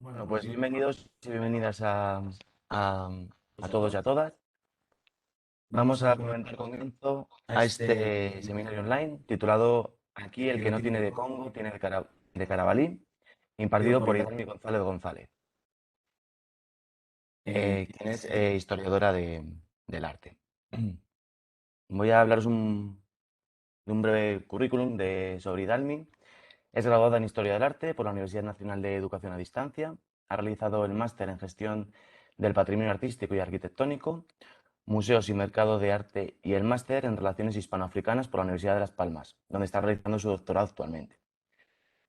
Bueno, pues bienvenidos y bienvenidas a- a todos y a todas. Vamos a comentar comienzo a este seminario online titulado Aquí el que no tiene de Congo tiene de Carabalí, impartido por Idalmi González González, quien es historiadora del arte. Voy a hablaros de un breve currículum sobre Idalmi. Es graduada en Historia del Arte por la Universidad Nacional de Educación a Distancia. Ha realizado el máster en Gestión del Patrimonio Artístico y Arquitectónico, Museos y Mercado de Arte y el máster en Relaciones Hispanoafricanas por la Universidad de Las Palmas, donde está realizando su doctorado actualmente.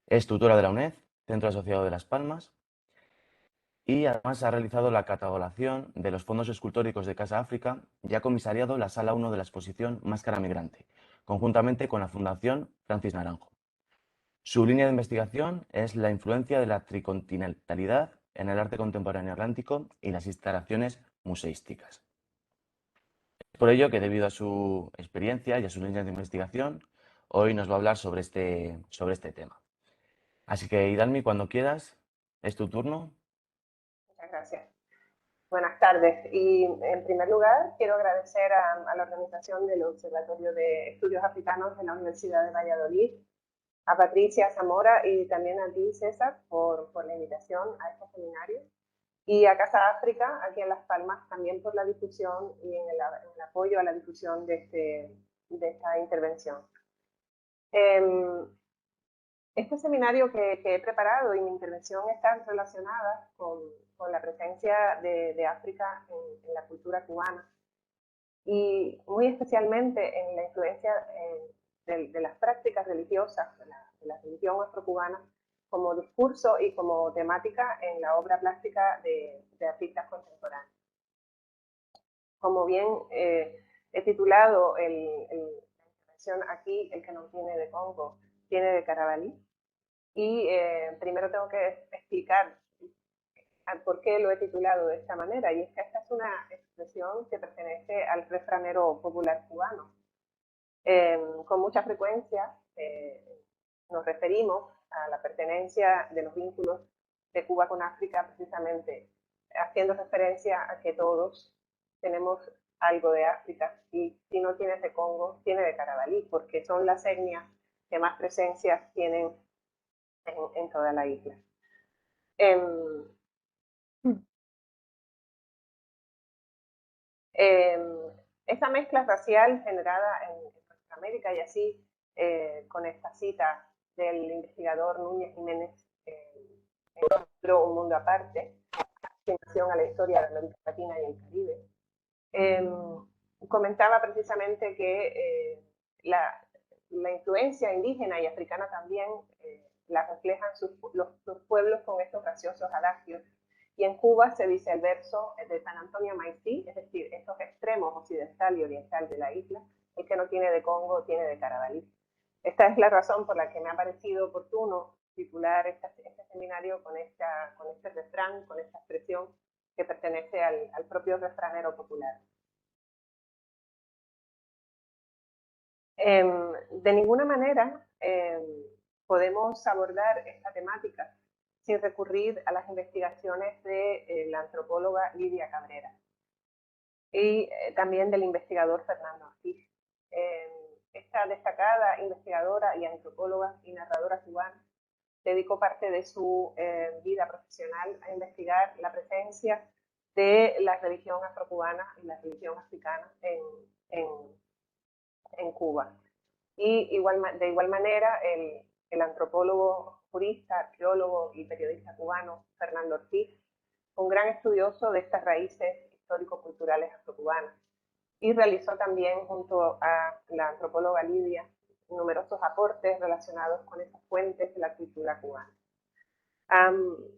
Es tutora de la UNED, Centro Asociado de Las Palmas, y además ha realizado la catalogación de los fondos escultóricos de Casa África y ha comisariado la Sala 1 de la exposición Máscara Migrante, conjuntamente con la Fundación Francis Naranjo. Su línea de investigación es la influencia de la tricontinentalidad en el arte contemporáneo atlántico y las instalaciones museísticas. Es por ello que, debido a su experiencia y a sus líneas de investigación, hoy nos va a hablar sobre este tema. Así que, Idalmi, cuando quieras, es tu turno. Muchas gracias. Buenas tardes. Y en primer lugar, quiero agradecer a la organización del Observatorio de Estudios Africanos de la Universidad de Valladolid, a Patricia Zamora y también a ti, César, por la invitación a este seminario. Y a Casa África, aquí en Las Palmas, también por la difusión y en el apoyo a la difusión de esta intervención. Este seminario que he preparado y mi intervención está relacionada con la presencia de África en la cultura cubana y muy especialmente en la influencia de las prácticas religiosas, de la religión afrocubana, como discurso y como temática en la obra plástica de artistas contemporáneos. Como bien he titulado la intervención aquí, el que no tiene de Congo, tiene de Carabalí. Y primero tengo que explicar por qué lo he titulado de esta manera. Y es que esta es una expresión que pertenece al refranero popular cubano. Con mucha frecuencia nos referimos a la pertenencia de los vínculos de Cuba con África, precisamente haciendo referencia a que todos tenemos algo de África y si no tienes de Congo, tiene de Carabalí, porque son las etnias que más presencias tienen en toda la isla. Esa mezcla racial generada en América y así con esta cita del investigador Núñez Jiménez en el libro Un Mundo Aparte, aproximación a la historia de América Latina y el Caribe, comentaba precisamente que la influencia indígena y africana también la reflejan los pueblos con estos graciosos adagios. Y en Cuba se dice el verso de San Antonio Maizí, es decir, estos extremos occidental y oriental de la isla, el que no tiene de Congo tiene de Carabalí. Esta es la razón por la que me ha parecido oportuno titular este seminario con este refrán, con esta expresión que pertenece al propio refranero popular. De ninguna manera podemos abordar esta temática sin recurrir a las investigaciones de la antropóloga Lidia Cabrera y también del investigador Fernando Ortiz. Esta destacada investigadora y antropóloga y narradora cubana dedicó parte de su vida profesional a investigar la presencia de la religión afrocubana y la religión africana en Cuba. Y de igual manera, el antropólogo, jurista, arqueólogo y periodista cubano Fernando Ortiz, un gran estudioso de estas raíces histórico-culturales afrocubanas, y realizó también junto a la antropóloga Lidia numerosos aportes relacionados con esas fuentes de la cultura cubana.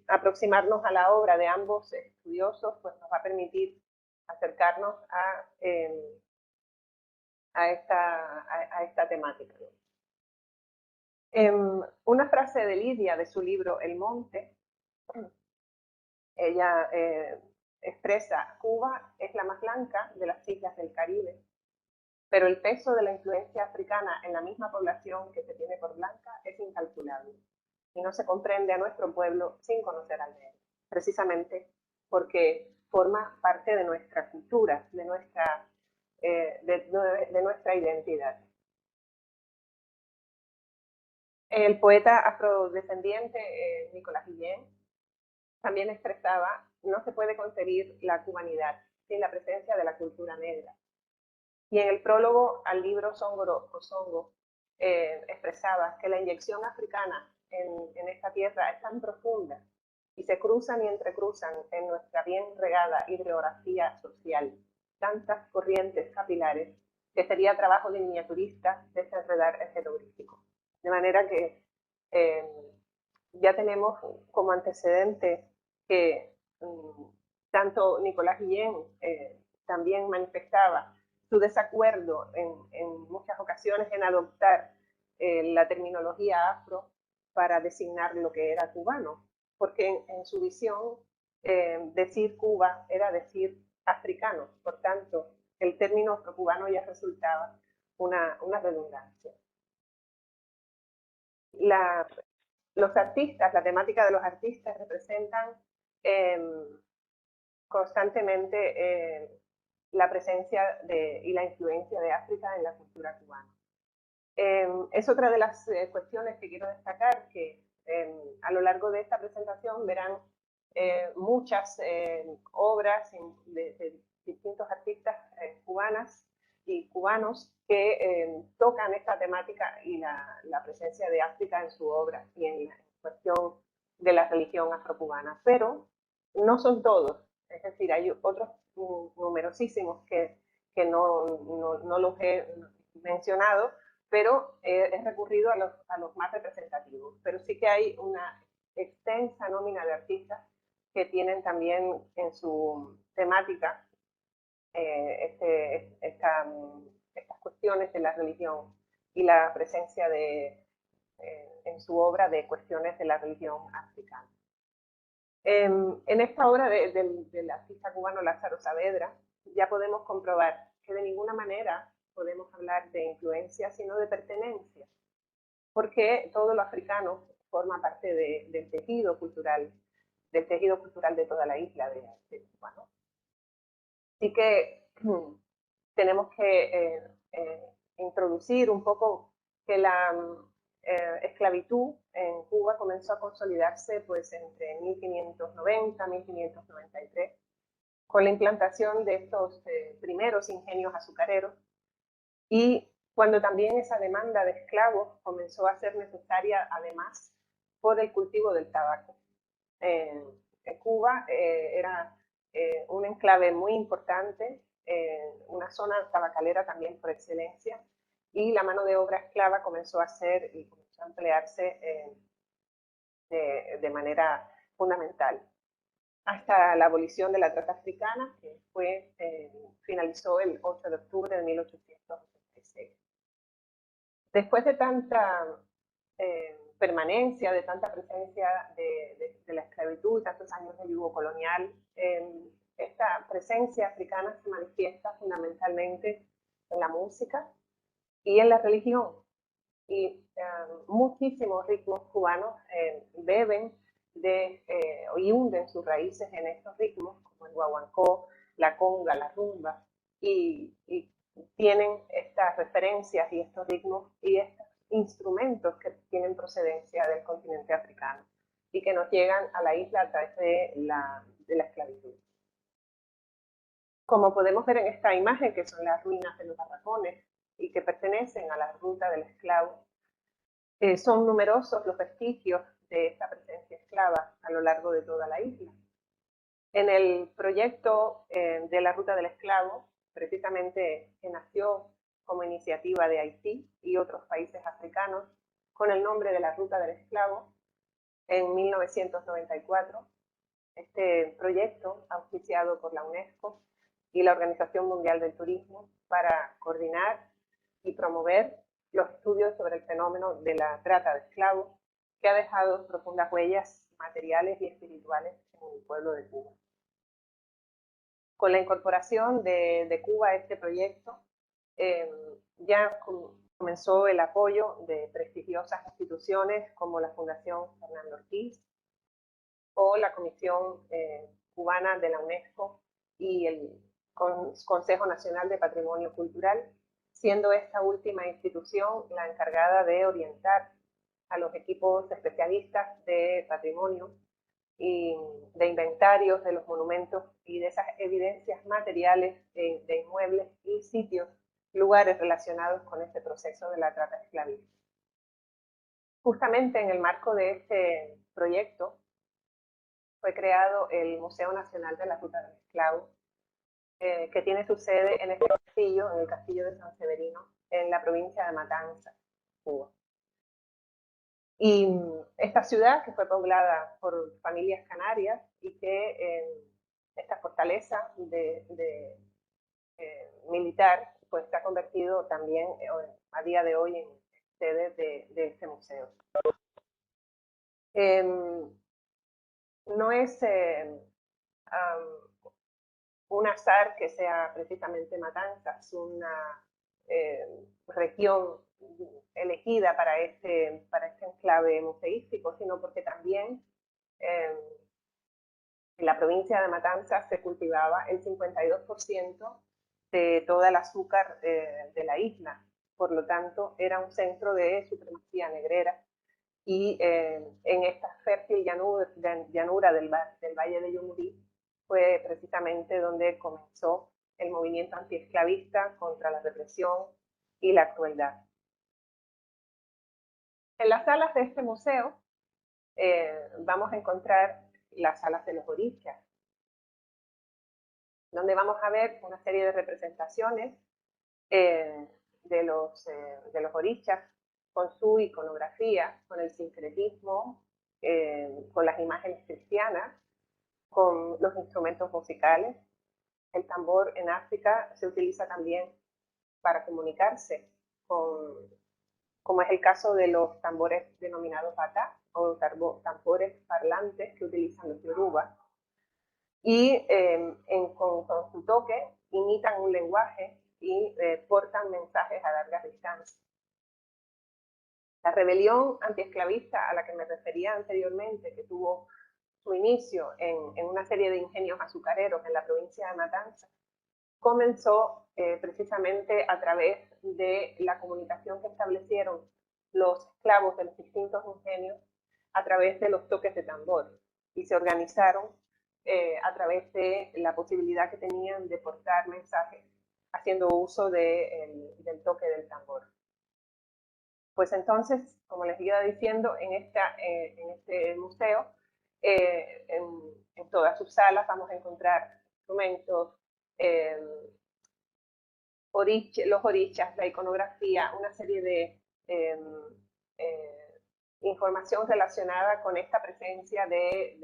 Aproximarnos a la obra de ambos estudiosos pues nos va a permitir acercarnos a esta temática. Una frase de Lidia de su libro El Monte, ella expresa: Cuba es la más blanca de las islas del Caribe, pero el peso de la influencia africana en la misma población que se tiene por blanca es incalculable y no se comprende a nuestro pueblo sin conocer al de él. precisamente porque forma parte de nuestra cultura, de nuestra identidad. El poeta afrodescendiente Nicolás Guillén también expresaba: no se puede concebir la cubanidad sin la presencia de la cultura negra. Y en el prólogo al libro Songoro o Songo expresaba que la inyección africana en esta tierra es tan profunda y se cruzan y entrecruzan en nuestra bien regada hidrografía social tantas corrientes capilares que sería trabajo de miniaturista desenredar el jeroglífico. De manera que ya tenemos como antecedente que tanto Nicolás Guillén también manifestaba su desacuerdo en muchas ocasiones en adoptar la terminología afro para designar lo que era cubano, porque en su visión decir Cuba era decir africano, por tanto el término afrocubano ya resultaba una redundancia. Los artistas, la temática de los artistas representan constantemente la presencia y la influencia de África en la cultura cubana. Es otra de las cuestiones que quiero destacar, que a lo largo de esta presentación verán muchas obras de distintos artistas cubanas y cubanos que tocan esta temática y la presencia de África en su obra y en la cuestión de la religión afrocubana, pero no son todos, es decir, hay otros numerosísimos que no los he mencionado, pero he recurrido a los más representativos. Pero sí que hay una extensa nómina de artistas que tienen también en su temática estas cuestiones de la religión y la presencia en su obra de cuestiones de la religión africana. En esta obra del artista cubano Lázaro Saavedra ya podemos comprobar que de ninguna manera podemos hablar de influencia, sino de pertenencia, porque todo lo africano forma parte del tejido cultural de toda la isla de Cuba, ¿no? Así que tenemos que introducir un poco que la esclavitud en Cuba comenzó a consolidarse pues entre 1590 y 1593 con la implantación de estos primeros ingenios azucareros, y cuando también esa demanda de esclavos comenzó a ser necesaria además por el cultivo del tabaco. Cuba era un enclave muy importante, una zona tabacalera también por excelencia, y la mano de obra esclava comenzó a emplearse de manera fundamental hasta la abolición de la trata africana, que finalizó el 8 de octubre de 1886. Después de tanta permanencia, de tanta presencia de la esclavitud, tantos años de yugo colonial, esta presencia africana se manifiesta fundamentalmente en la música y en la religión. Y muchísimos ritmos cubanos beben y hunden sus raíces en estos ritmos, como el guaguancó, la conga, la rumba, y tienen estas referencias y estos ritmos y estos instrumentos que tienen procedencia del continente africano y que nos llegan a la isla a través de la esclavitud. Como podemos ver en esta imagen, que son las ruinas de los barracones y que pertenecen a la ruta del esclavo, son numerosos los vestigios de esta presencia esclava a lo largo de toda la isla. En el proyecto de la Ruta del Esclavo, precisamente que nació como iniciativa de Haití y otros países africanos, con el nombre de la Ruta del Esclavo, en 1994, este proyecto, auspiciado por la UNESCO y la Organización Mundial del Turismo, para coordinar y promover los estudios sobre el fenómeno de la trata de esclavos, que ha dejado profundas huellas materiales y espirituales en el pueblo de Cuba. Con la incorporación de Cuba a este proyecto, ya comenzó el apoyo de prestigiosas instituciones como la Fundación Fernando Ortiz o la Comisión Cubana de la UNESCO y el Consejo Nacional de Patrimonio Cultural, siendo esta última institución la encargada de orientar a los equipos especialistas de patrimonio y de inventarios de los monumentos y de esas evidencias materiales de inmuebles y sitios, lugares relacionados con este proceso de la trata esclavista. Justamente en el marco de este proyecto fue creado el Museo Nacional de la Ruta del Esclavo, que tiene su sede en este castillo, en el Castillo de San Severino, en la provincia de Matanzas, Cuba. Y esta ciudad, que fue poblada por familias canarias y que esta fortaleza militar, pues está convertido también a día de hoy en sede de este museo. No es un azar que sea precisamente Matanzas, una región elegida para este enclave museístico, sino porque también en la provincia de Matanzas se cultivaba el 52% de toda el azúcar de la isla. Por lo tanto, era un centro de supremacía negrera. Y en esta fértil llanura del Valle de Yumurí fue precisamente donde comenzó el movimiento antiesclavista contra la represión y la crueldad. En las salas de este museo vamos a encontrar las salas de los orichas, donde vamos a ver una serie de representaciones de los orichas con su iconografía, con el sincretismo, con las imágenes cristianas, con los instrumentos musicales. El tambor en África se utiliza también para comunicarse, como es el caso de los tambores denominados bata o tambores parlantes que utilizan los yoruba. Y con su toque imitan un lenguaje y portan mensajes a largas distancias. La rebelión antiesclavista a la que me refería anteriormente, que tuvo su inicio en una serie de ingenios azucareros en la provincia de Matanzas, comenzó precisamente a través de la comunicación que establecieron los esclavos de los distintos ingenios a través de los toques de tambor, y se organizaron a través de la posibilidad que tenían de portar mensajes haciendo uso del toque del tambor. Pues entonces, como les iba diciendo, en este museo, en todas sus salas vamos a encontrar instrumentos, los orichas, la iconografía, una serie de información relacionada con esta presencia de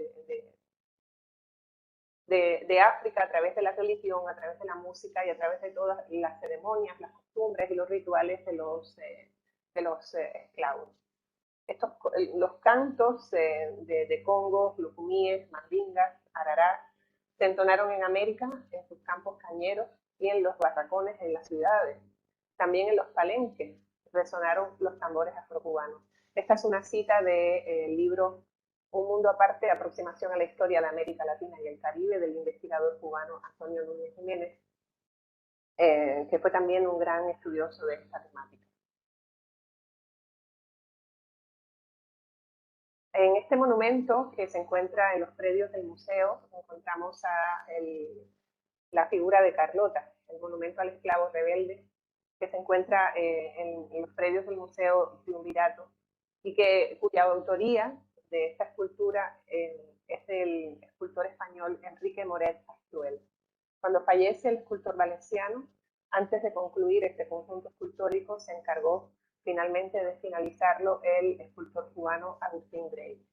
África a través de la religión, a través de la música y a través de todas las ceremonias, las costumbres y los rituales de los esclavos. Los cantos de congos, lucumíes, mandingas, ararás, se entonaron en América, en sus campos cañeros y en los barracones en las ciudades. También en los palenques resonaron los tambores afrocubanos. Esta es una cita del libro Un mundo aparte, aproximación a la historia de América Latina y el Caribe, del investigador cubano Antonio Núñez Jiménez, que fue también un gran estudioso de esta temática. En este monumento, que se encuentra en los predios del museo, encontramos la figura de Carlota, el monumento al esclavo rebelde, que se encuentra en los predios del Museo Triunvirato, y cuya autoría de esta escultura es del escultor español Enrique Moret Astuel. Cuando fallece el escultor valenciano, antes de concluir este conjunto escultórico, se encargó finalmente de finalizarlo el escultor cubano Agustín Grey.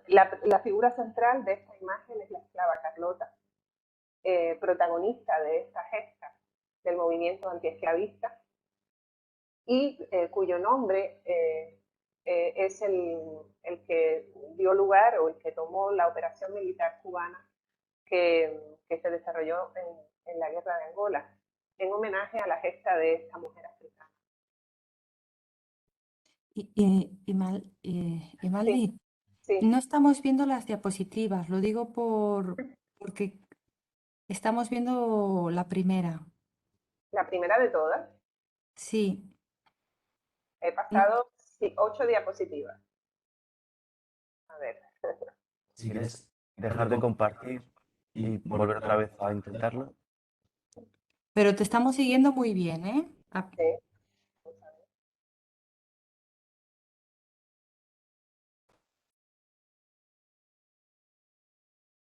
La figura central de esta imagen es la esclava Carlota, protagonista de esta gesta del movimiento antiesclavista, y cuyo nombre es el que dio lugar, o el que tomó la operación militar cubana que se desarrolló en la guerra de Angola, en homenaje a la gesta de esta mujer africana. Imaldi, Sí, Sí, No estamos viendo las diapositivas, lo digo porque estamos viendo la primera. la primera de todas. Sí, He no, pasado sí, 8 diapositivas. A ver, Si quieres dejar de compartir y volver otra vez a intentarlo. pero te estamos siguiendo muy bien, ¿eh? sí.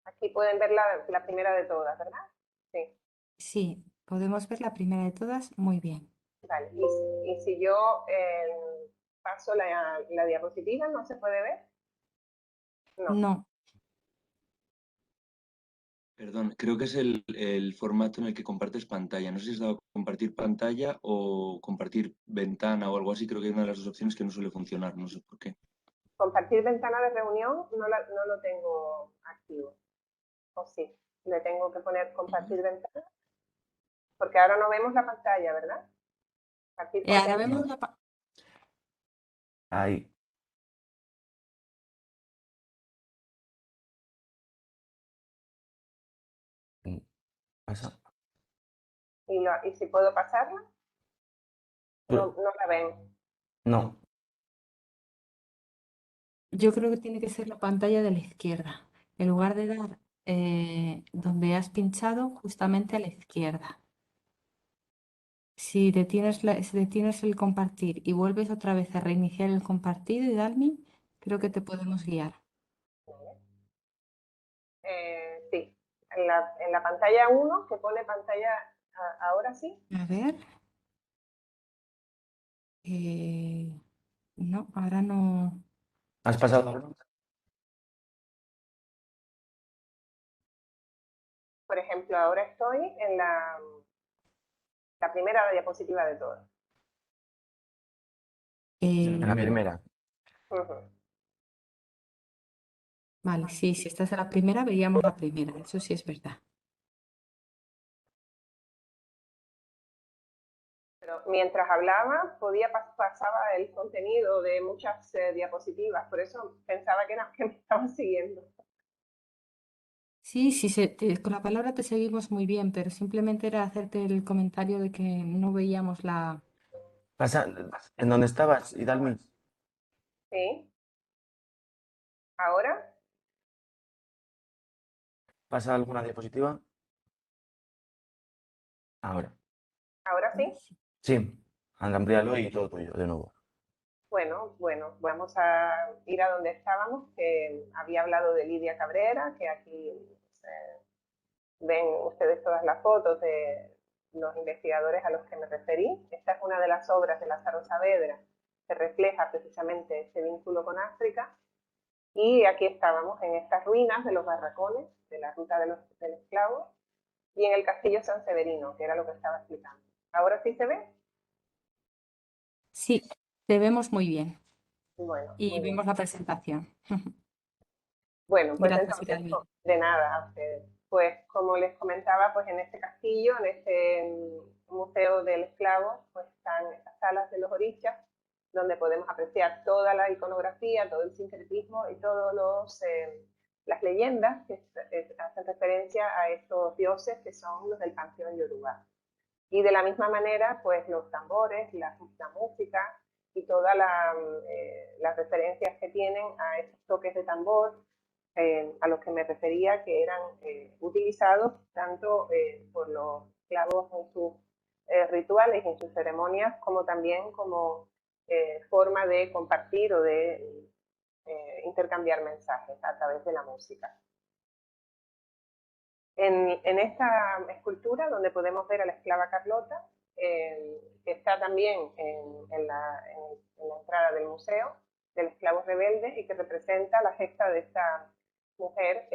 Aquí pueden ver la primera de todas, ¿verdad? Sí, Sí, podemos ver la primera de todas muy bien. vale. Y si yo paso la diapositiva, ¿no se puede ver? No. No, Perdón, creo que es el formato en el que compartes pantalla. No sé si has dado a compartir pantalla o compartir ventana o algo así. Creo que hay una de las dos opciones que no suele funcionar. No sé por qué. Compartir ventana de reunión no lo tengo activo. O sí, le tengo que poner compartir ventana. Porque ahora no vemos la pantalla, ¿verdad? Compartir Ahora contenido. vemos No. la... Ahí. Mm, Pasa. Y si puedo pasarla, Tú- no la ven. No. Yo creo que tiene que ser la pantalla de la izquierda. En lugar de dar donde has pinchado, justamente a la izquierda. Si detienes el compartir y vuelves otra vez a reiniciar el compartido y Dalmi, creo que te podemos guiar. Sí, en la pantalla 1 que pone pantalla ahora sí. A ver. No, ahora no. ¿Has pasado algo? Por ejemplo, ahora estoy en la primera diapositiva de todas. En la Eh, primera. Ujú. vale, sí, si estás en la primera, veríamos la primera. Eso sí es verdad. Pero mientras hablaba, pasaba el contenido de muchas diapositivas, por eso pensaba que me estaban siguiendo. Sí, sí, con la palabra te seguimos muy bien, pero simplemente era hacerte el comentario de que no veíamos la... Pasa en donde estabas y Dalmi. ¿Sí? Ahora, ¿Pasa alguna diapositiva? Ahora. ahora sí. Sí. Amplíalo y todo tuyo, de nuevo. Bueno, vamos a ir a donde estábamos, que había hablado de Lidia Cabrera, que aquí ven ustedes todas las fotos de los investigadores a los que me referí. Esta es una de las obras de Lázaro Saavedra que refleja precisamente ese vínculo con África. Y aquí estábamos en estas ruinas de los barracones de la ruta del esclavo y en el castillo San Severino, que era lo que estaba explicando. ¿Ahora sí se ve? Sí, te vemos muy bien Bueno, y muy bien. vemos la presentación. Bueno, pues Gracias, entonces, Iralmi. de nada a ustedes. Pues como les comentaba, pues en este castillo, en este museo del esclavo, pues están estas salas de los orichas, donde podemos apreciar toda la iconografía, todo el sincretismo y todas las leyendas que hacen referencia a estos dioses que son los del panteón yoruba. Y de la misma manera, pues los tambores, la música y todas las referencias que tienen a esos toques de tambor, a los que me refería, que eran utilizados tanto por los esclavos en sus rituales y en sus ceremonias, como también como forma de compartir o de intercambiar mensajes a través de la música. En esta escultura, donde podemos ver a la esclava Carlota, que está también en la entrada del museo del esclavo rebelde y que representa la gesta de esta mujer,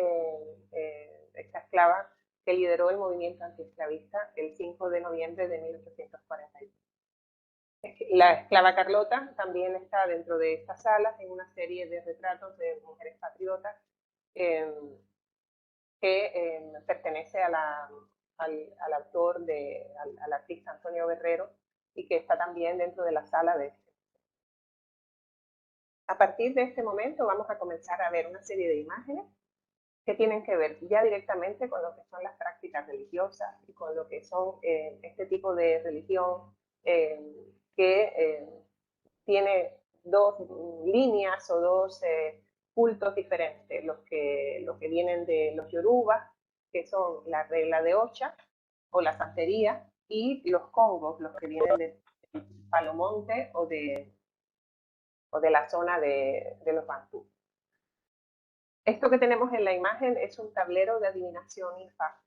esta esclava que lideró el movimiento antiesclavista el 5 de noviembre de 1842. La esclava Carlota también está dentro de estas salas en una serie de retratos de mujeres patriotas eh, que pertenece al autor, al artista Antonio Guerrero, y que está también dentro de la sala de A partir de este momento vamos a comenzar a ver una serie de imágenes que tienen que ver ya directamente con lo que son las prácticas religiosas y con lo que son este tipo de religión que tiene dos líneas o dos cultos diferentes, los que vienen de los yorubas, que son la regla de Ocha o la santería, y los congos, los que vienen de Palomonte o de la zona de los Bantú. Esto que tenemos en la imagen es un tablero de adivinación Ifá.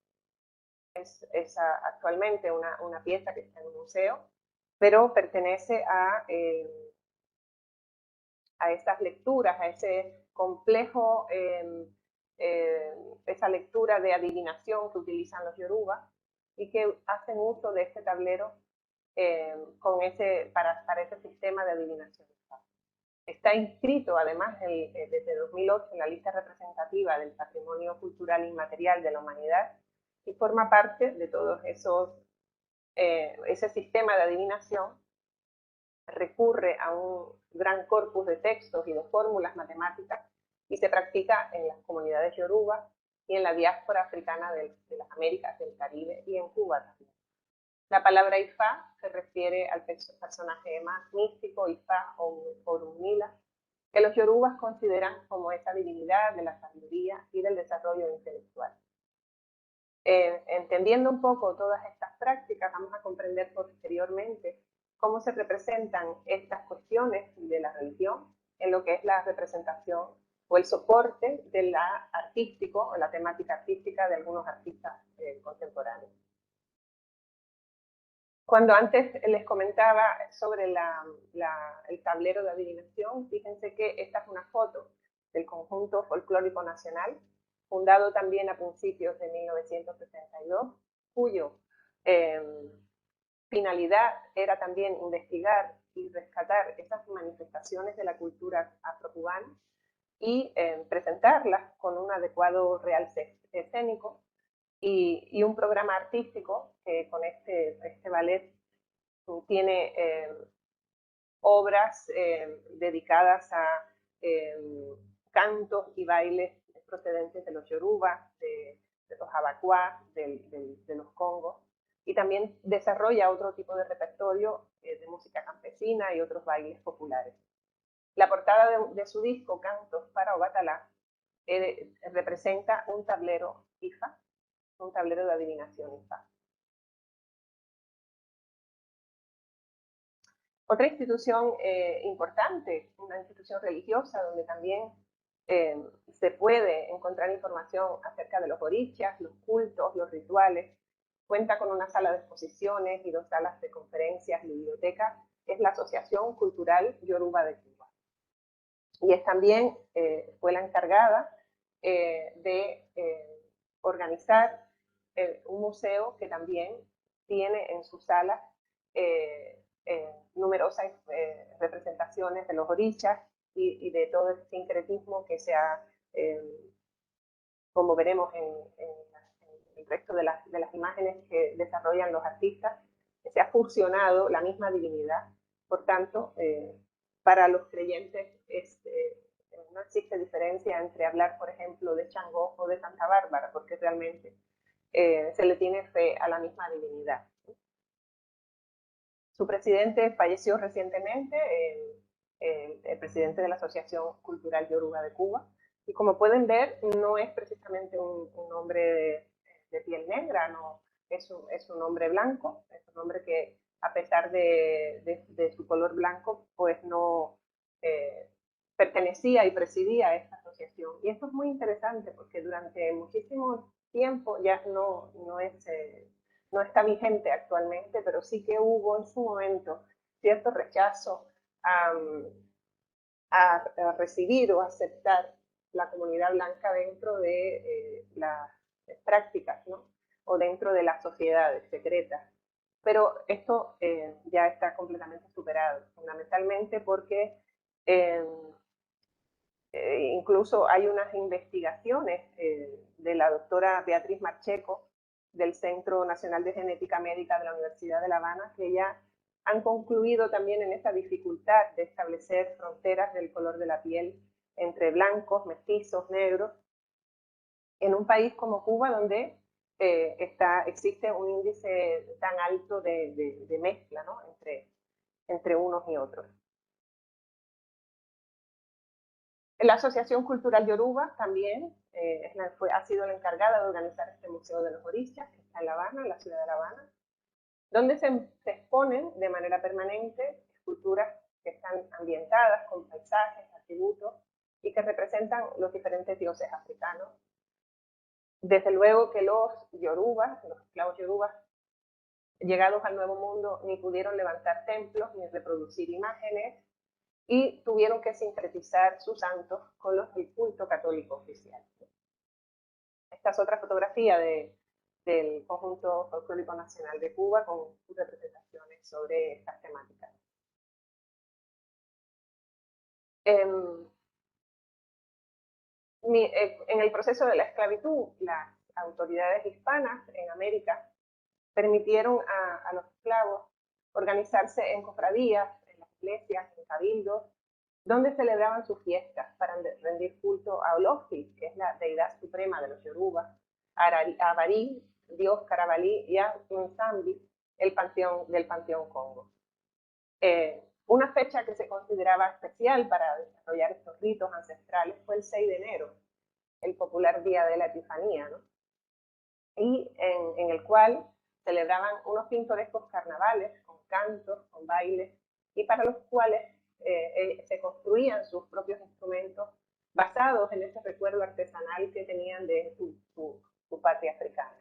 Es actualmente una pieza que está en un museo, pero pertenece a estas lecturas, a ese complejo, esa lectura de adivinación que utilizan los yorubas y que hacen uso de este tablero para ese sistema de adivinación. Está inscrito además desde 2008 en la lista representativa del Patrimonio Cultural Inmaterial de la Humanidad y forma parte de todos ese sistema de adivinación. Recurre a un gran corpus de textos y de fórmulas matemáticas y se practica en las comunidades yoruba y en la diáspora africana de las Américas, del Caribe y en Cuba también. La palabra Ifá se refiere al personaje más místico, Ifá o Orunmila, que los yorubas consideran como esa divinidad de la sabiduría y del desarrollo intelectual. Entendiendo un poco todas estas prácticas, vamos a comprender posteriormente cómo se representan estas cuestiones de la religión en lo que es la representación o el soporte de la artístico o la temática artística de algunos artistas contemporáneos. Cuando antes les comentaba sobre el tablero de adivinación, fíjense que esta es una foto del Conjunto Folclórico Nacional, fundado también a principios de 1962, cuyo finalidad era también investigar y rescatar esas manifestaciones de la cultura afrocubana y presentarlas con un adecuado realce escénico y un programa artístico que con este ballet tiene obras dedicadas a cantos y bailes procedentes de los yoruba, de los abacuá, de los congos, y también desarrolla otro tipo de repertorio de música campesina y otros bailes populares. La portada de su disco Cantos para Obatalá representa un tablero Ifa, un tablero de adivinación Ifa. Otra institución importante, una institución religiosa donde también se puede encontrar información acerca de los orichas, los cultos, los rituales. Cuenta con una sala de exposiciones y 2 salas de conferencias y biblioteca. Es la Asociación Cultural Yoruba de Cuba. Y es también fue la encargada de organizar un museo que también tiene en su sala numerosas representaciones de los orichas y de todo el sincretismo que se ha, como veremos en el resto de las imágenes que desarrollan los artistas, se ha fusionado la misma divinidad. Por tanto, para los creyentes no existe diferencia entre hablar, por ejemplo, de Changó o de Santa Bárbara, porque realmente se le tiene fe a la misma divinidad. Su presidente falleció recientemente, el presidente de la Asociación Cultural Yoruba de Cuba, y como pueden ver, no es precisamente un hombre de piel negra, no, es un hombre blanco, es un hombre que a pesar de su color blanco, pues no pertenecía y presidía a esta asociación. Y esto es muy interesante porque durante muchísimo tiempo ya no está vigente actualmente, pero sí que hubo en su momento cierto rechazo a recibir o aceptar la comunidad blanca dentro de las prácticas, ¿no? O dentro de las sociedades secretas. Pero esto ya está completamente superado, fundamentalmente porque incluso hay unas investigaciones de la doctora Beatriz Marcheco del Centro Nacional de Genética Médica de la Universidad de La Habana, que ella han concluido también en esa dificultad de establecer fronteras del color de la piel entre blancos, mestizos, negros, en un país como Cuba, donde existe un índice tan alto de mezcla, ¿no? entre unos y otros. La Asociación Cultural Yoruba también ha sido la encargada de organizar este Museo de los Orishas, que está en La Habana, en la ciudad de La Habana, donde se exponen de manera permanente esculturas que están ambientadas con paisajes, atributos, y que representan los diferentes dioses africanos. Desde luego que los yorubas, los esclavos yorubas, llegados al Nuevo Mundo, ni pudieron levantar templos, ni reproducir imágenes, y tuvieron que sincretizar sus santos con los del culto católico oficial. Esta es otra fotografía del Conjunto Folclórico Nacional de Cuba con representaciones sobre estas temáticas. En el proceso de la esclavitud, las autoridades hispanas en América permitieron a los esclavos organizarse en cofradías, en las iglesias, en cabildos, donde celebraban sus fiestas para rendir culto a Olofi, que es la deidad suprema de los yorubas, a Barí, dios Carabalí, y a Nsambi, del panteón Congo. Una fecha que se consideraba especial para desarrollar estos ritos ancestrales fue el 6 de enero, el popular Día de la Epifanía, ¿no? Y en el cual celebraban unos pintorescos carnavales con cantos, con bailes, y para los cuales se construían sus propios instrumentos basados en ese recuerdo artesanal que tenían de su patria africana.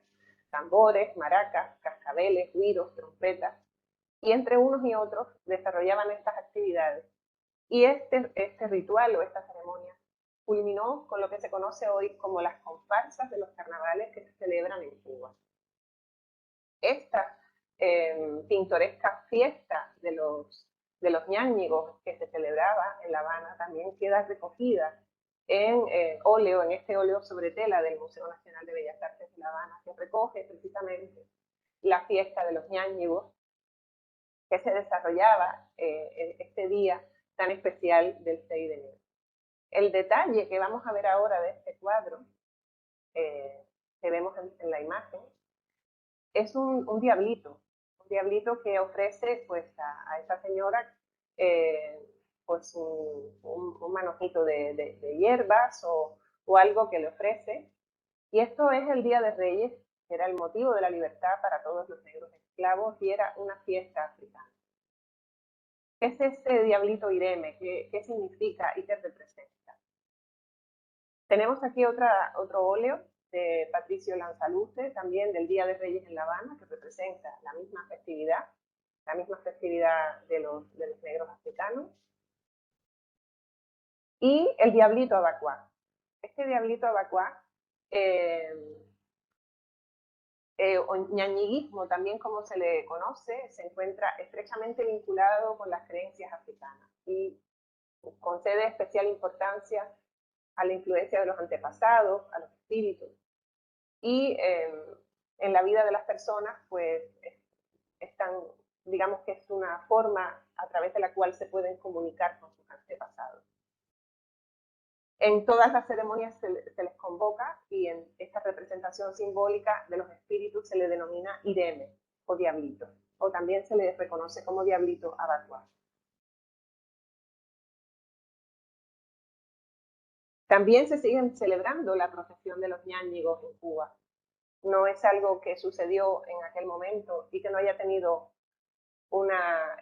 Tambores, maracas, cascabeles, güiros, trompetas, y entre unos y otros desarrollaban estas actividades. Y este ritual o esta ceremonia culminó con lo que se conoce hoy como las comparsas de los carnavales que se celebran en Cuba. Esta pintoresca fiesta de los ñáñigos que se celebraba en La Habana también queda recogida en óleo, en este óleo sobre tela del Museo Nacional de Bellas Artes de La Habana, que recoge precisamente la fiesta de los ñáñigos que se desarrollaba este día tan especial del 6 de enero. El detalle que vamos a ver ahora de este cuadro, que vemos en la imagen, es un diablito que ofrece pues, a esa señora pues un manojito de hierbas o algo que le ofrece. Y esto es el Día de Reyes, que era el motivo de la libertad para todos los negros esclavos y era una fiesta africana. ¿Qué es este diablito Ireme? ¿Qué significa y qué representa? Tenemos aquí otro óleo de Patricio Lanzaluce, también del Día de Reyes en La Habana, que representa la misma festividad de los negros africanos. Y el diablito Abacuá. Este diablito Abacuá, o ñañiguismo, también como se le conoce, se encuentra estrechamente vinculado con las creencias africanas y concede especial importancia a la influencia de los antepasados, a los espíritus. Y en la vida de las personas, pues, digamos que es una forma a través de la cual se pueden comunicar con sus antepasados. En todas las ceremonias se les convoca y en esta representación simbólica de los espíritus se le denomina Ireme o diablito, o también se le reconoce como diablito Abacuá. También se siguen celebrando la procesión de los ñáñigos en Cuba. No es algo que sucedió en aquel momento y que no haya tenido una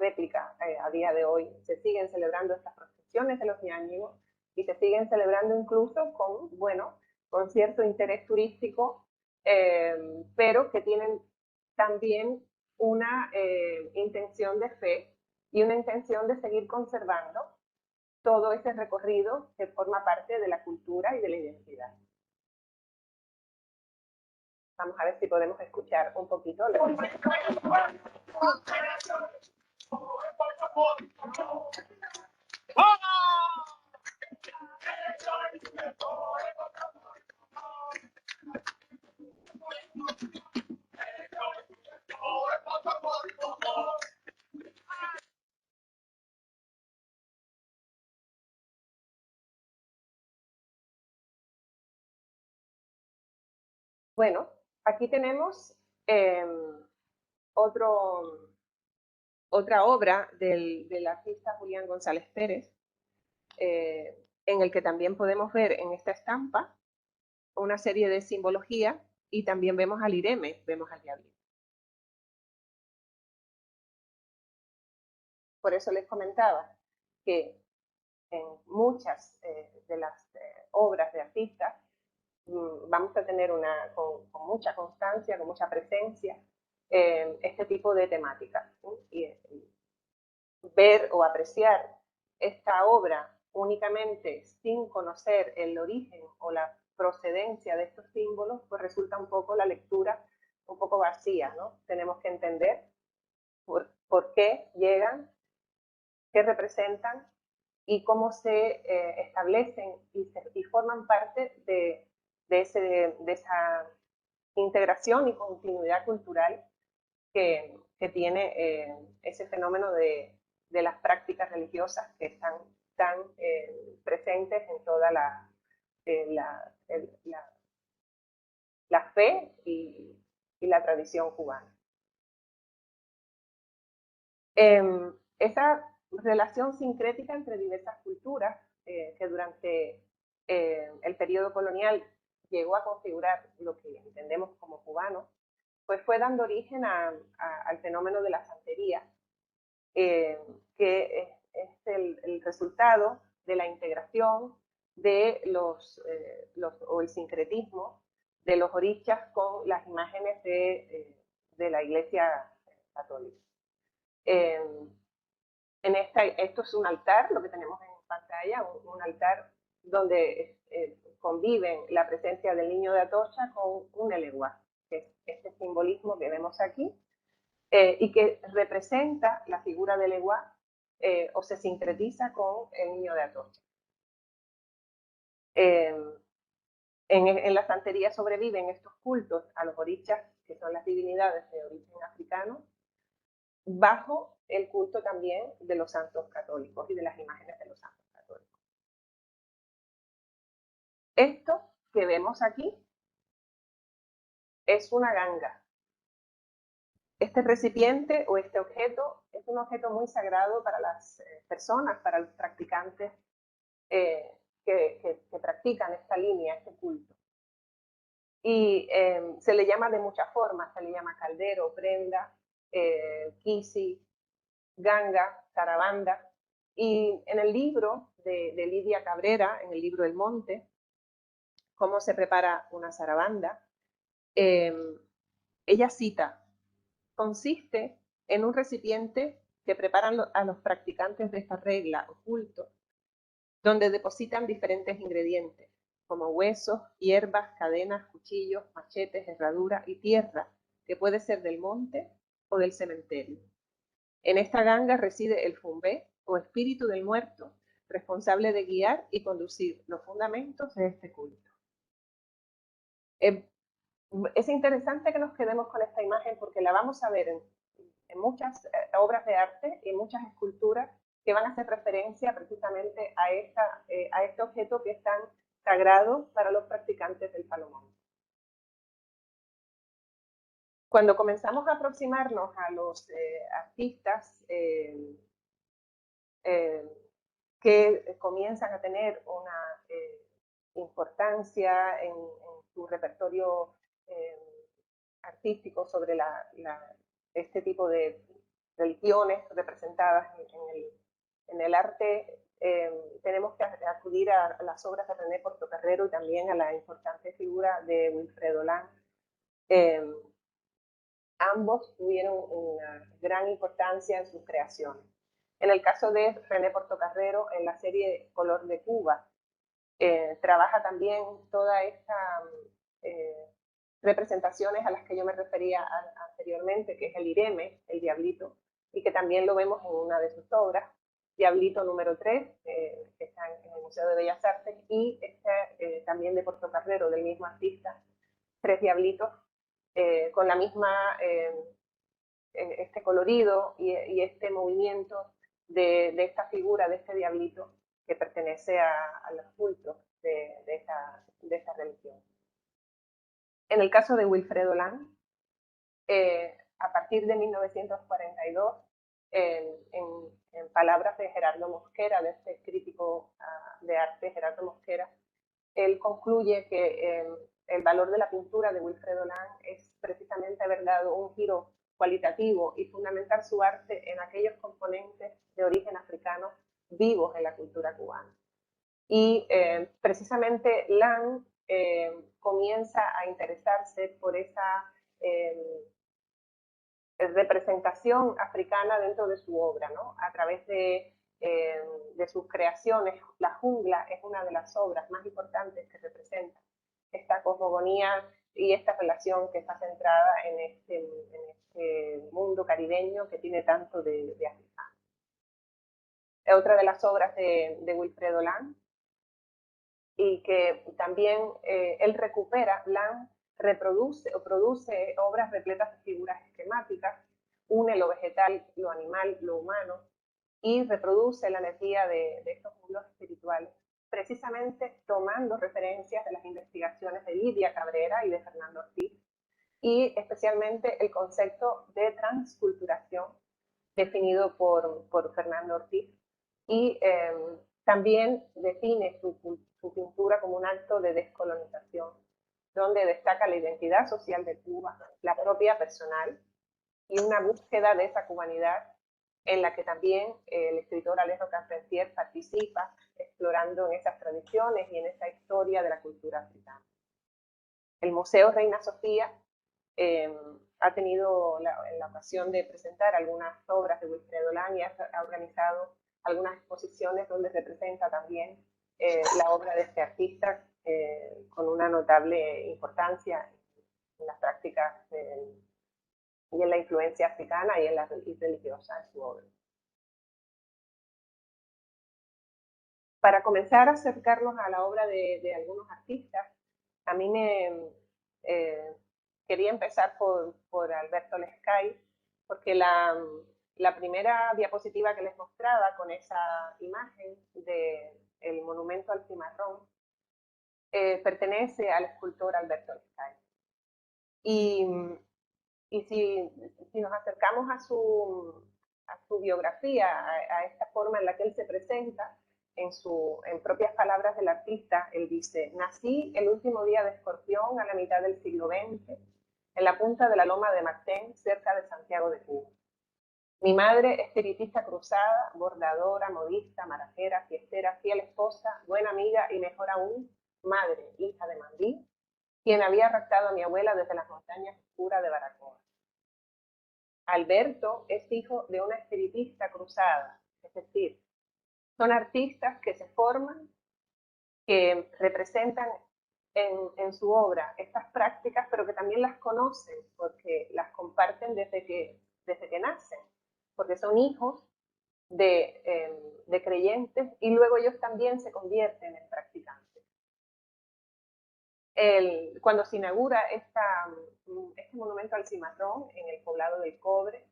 réplica a día de hoy. Se siguen celebrando estas procesiones de los ñáñigos y se siguen celebrando incluso con cierto interés turístico, pero que tienen también una intención de fe y una intención de seguir conservando todo ese recorrido que forma parte de la cultura y de la identidad. Vamos a ver si podemos escuchar un poquito. Bueno, aquí tenemos otra obra del artista Julián González Pérez, en el que también podemos ver en esta estampa una serie de simbología y también vemos al Ireme, vemos al diablito. Por eso les comentaba que en muchas de las obras de artistas vamos a tener con mucha constancia, con mucha presencia, este tipo de temáticas. Y ver o apreciar esta obra únicamente sin conocer el origen o la procedencia de estos símbolos, pues resulta un poco la lectura un poco vacía, ¿no? Tenemos que entender por qué llegan, qué representan y cómo se establecen y forman parte de esa integración y continuidad cultural que tiene ese fenómeno de las prácticas religiosas que están tan presentes en toda la fe y la tradición cubana. Esa relación sincrética entre diversas culturas que durante el periodo colonial llegó a configurar lo que entendemos como cubano, pues fue dando origen al fenómeno de la santería, que es el resultado de la integración de o el sincretismo de los orichas con las imágenes de la Iglesia católica. Esto es un altar, lo que tenemos en pantalla, un altar donde conviven la presencia del niño de Atocha con un eleguá, que es este simbolismo que vemos aquí, y que representa la figura del eleguá o se sincretiza con el niño de Atocha. En la santería sobreviven estos cultos a los orichas, que son las divinidades de origen africano, bajo el culto también de los santos católicos y de las imágenes de los santos católicos. Esto que vemos aquí es una ganga. Este recipiente o este objeto es un objeto muy sagrado para las personas, para los practicantes que practican esta línea, este culto. Y se le llama de muchas formas, se le llama caldero, prenda, kisi, ganga, zarabanda. Y en el libro de Lidia Cabrera, en el libro El Monte, cómo se prepara una zarabanda, ella cita, consiste en un recipiente que preparan a los practicantes de esta regla o culto, donde depositan diferentes ingredientes, como huesos, hierbas, cadenas, cuchillos, machetes, herradura y tierra, que puede ser del monte o del cementerio. En esta ganga reside el fumbé, o espíritu del muerto, responsable de guiar y conducir los fundamentos de este culto. Es interesante que nos quedemos con esta imagen porque la vamos a ver en muchas obras de arte y en muchas esculturas que van a hacer referencia precisamente a este objeto que es tan sagrado para los practicantes del Palomonte. Cuando comenzamos a aproximarnos a los artistas que comienzan a tener una importancia en su repertorio artístico sobre este tipo de religiones representadas en el arte, tenemos que acudir a las obras de René Portocarrero y también a la importante figura de Wilfredo Lang. Ambos tuvieron una gran importancia en sus creaciones. En el caso de René Portocarrero, en la serie Color de Cuba, trabaja también toda esta representaciones a las que yo me refería anteriormente, que es el Ireme, el diablito, y que también lo vemos en una de sus obras, Diablito número 3, que está en el Museo de Bellas Artes, y también de Portocarrero, del mismo artista, Tres Diablitos, con la misma, este colorido y este movimiento de esta figura, de este diablito, que pertenece a los cultos de esta religión. En el caso de Wilfredo Lang, a partir de 1942, en palabras de Gerardo Mosquera, de este crítico de arte Gerardo Mosquera, él concluye que el valor de la pintura de Wilfredo Lang es precisamente haber dado un giro cualitativo y fundamentar su arte en aquellos componentes de origen africano vivos en la cultura cubana. Y precisamente Lang comienza a interesarse por esa representación africana dentro de su obra, ¿no? A través de sus creaciones. La jungla es una de las obras más importantes que representa esta cosmogonía y esta relación que está centrada en este mundo caribeño que tiene tanto de africano. Otra de las obras de Wilfredo Lang, y que también él recupera, Lang reproduce o produce obras repletas de figuras esquemáticas, une lo vegetal, lo animal, lo humano, y reproduce la energía de estos mundos espirituales, precisamente tomando referencias de las investigaciones de Lidia Cabrera y de Fernando Ortiz, y especialmente el concepto de transculturación definido por Fernando Ortiz, y también define su pintura como un acto de descolonización, donde destaca la identidad social de Cuba, la propia personal, y una búsqueda de esa cubanidad en la que también el escritor Alejo Carpentier participa, explorando en esas tradiciones y en esa historia de la cultura africana. El Museo Reina Sofía ha tenido la ocasión de presentar algunas obras de Wilfredo Lang y ha organizado algunas exposiciones donde se presenta también la obra de este artista con una notable importancia en las prácticas y en la influencia africana y en la religiosa en su obra. Para comenzar a acercarnos a la obra de algunos artistas, a mí quería empezar por Alberto Lescay, porque la primera diapositiva que les mostraba con esa imagen del monumento al cimarrón pertenece al escultor Alberto Lescay. Y si nos acercamos a su biografía, a esta forma en la que él se presenta, en propias palabras del artista, él dice: nací el último día de Escorpión a la mitad del siglo XX, en la punta de la loma de Martén, cerca de Santiago de Cuba. Mi madre, espiritista cruzada, bordadora, modista, marajera, fiestera, fiel esposa, buena amiga y mejor aún, madre, hija de Mandí, quien había raptado a mi abuela desde las montañas oscuras de Baracoa. Alberto es hijo de una espiritista cruzada, es decir, son artistas que se forman, que representan en su obra estas prácticas, pero que también las conocen porque las comparten desde que nacen, porque son hijos de creyentes y luego ellos también se convierten en practicantes. Cuando se inaugura este monumento al cimarrón en el poblado del Cobre,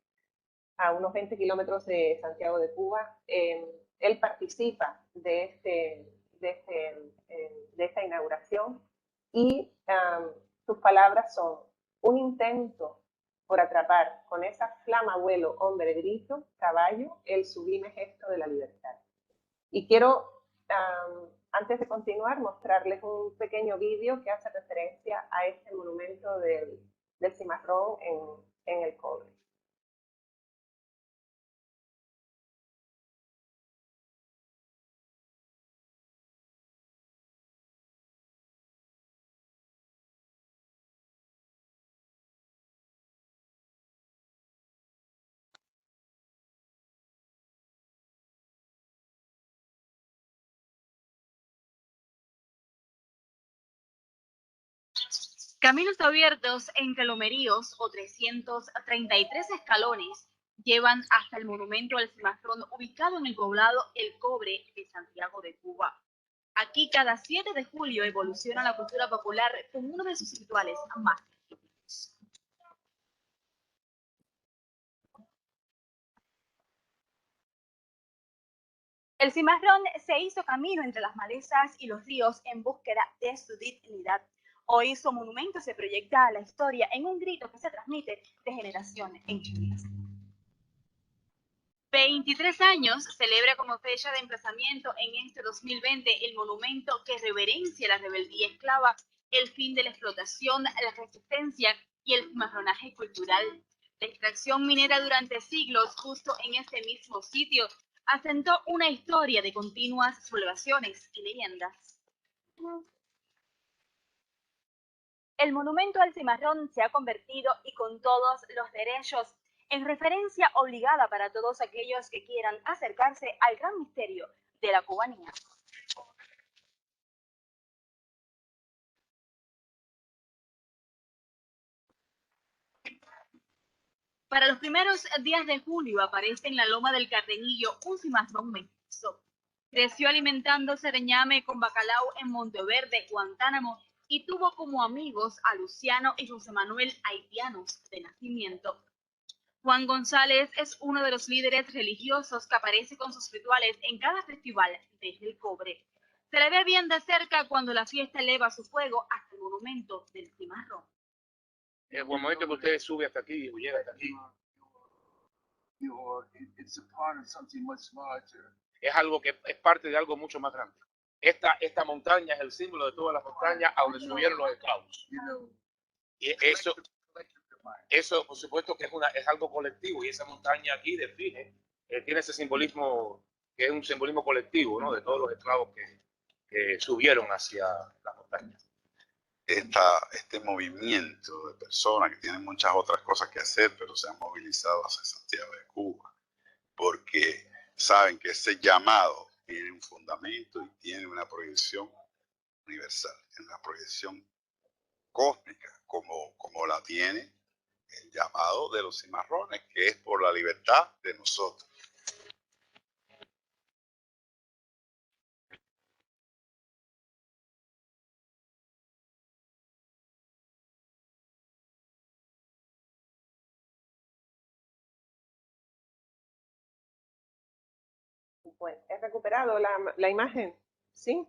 a unos 20 kilómetros de Santiago de Cuba, él participa de esta inauguración y sus palabras son: un intento por atrapar con esa flama vuelo, hombre, grito, caballo, el sublime gesto de la libertad. Y quiero, antes de continuar, mostrarles un pequeño vídeo que hace referencia a este monumento del cimarrón en el Cobre. Caminos abiertos entre lomeríos o 333 escalones llevan hasta el monumento al cimarrón ubicado en el poblado El Cobre de Santiago de Cuba. Aquí cada 7 de julio evoluciona la cultura popular con uno de sus rituales más típicos. El cimarrón se hizo camino entre las malezas y los ríos en búsqueda de su dignidad, Hoy su monumento se proyecta a la historia en un grito que se transmite de generación en generación. 23 años celebra como fecha de emplazamiento en este 2020 el monumento que reverencia la rebeldía esclava, el fin de la explotación, la resistencia y el cimarronaje cultural. La extracción minera durante siglos, justo en este mismo sitio, asentó una historia de continuas sublevaciones y leyendas. El monumento al cimarrón se ha convertido, y con todos los derechos, en referencia obligada para todos aquellos que quieran acercarse al gran misterio de la cubanía. Para los primeros días de julio aparece en la loma del Cardenillo un cimarrón mestizo. Creció alimentándose de ñame con bacalao en Monteverde, Guantánamo, y tuvo como amigos a Luciano y José Manuel, haitianos de nacimiento. Juan González es uno de los líderes religiosos que aparece con sus rituales en cada festival desde el cobre. Se le ve bien de cerca cuando la fiesta eleva su fuego hasta el monumento del cimarrón. El momento que usted sube hasta aquí o llega hasta aquí, es algo que es parte de algo mucho más grande. Esta montaña es el símbolo de todas las montañas a donde subieron los esclavos. Y eso por supuesto que es algo colectivo, y esa montaña aquí define, tiene ese simbolismo que es un simbolismo colectivo, ¿no? De todos los esclavos que subieron hacia la montaña. Este movimiento de personas que tienen muchas otras cosas que hacer, pero se han movilizado hacia Santiago de Cuba, porque saben que ese llamado tiene un fundamento y tiene una proyección universal, una proyección cósmica, como la tiene el llamado de los cimarrones, que es por la libertad de nosotros. Bueno, he recuperado la imagen, ¿sí?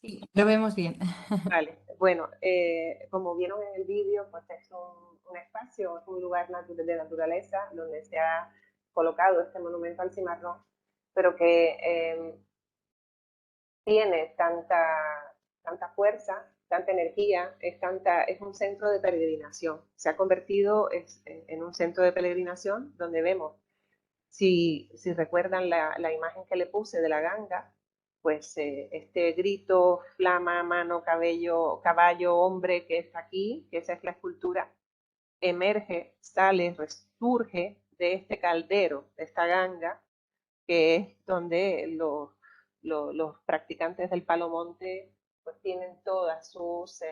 Sí, lo vemos bien. Vale, bueno, como vieron en el vídeo, pues es un espacio, es un lugar de naturaleza donde se ha colocado este monumento al cimarrón, pero que tiene tanta fuerza, tanta energía, es un centro de peregrinación. Se ha convertido en un centro de peregrinación donde vemos, si recuerdan la imagen que le puse de la ganga, pues este grito, flama, mano, caballo, hombre que está aquí, que esa es la escultura, emerge, sale, resurge de este caldero, de esta ganga, que es donde los practicantes del Palomonte pues tienen todas sus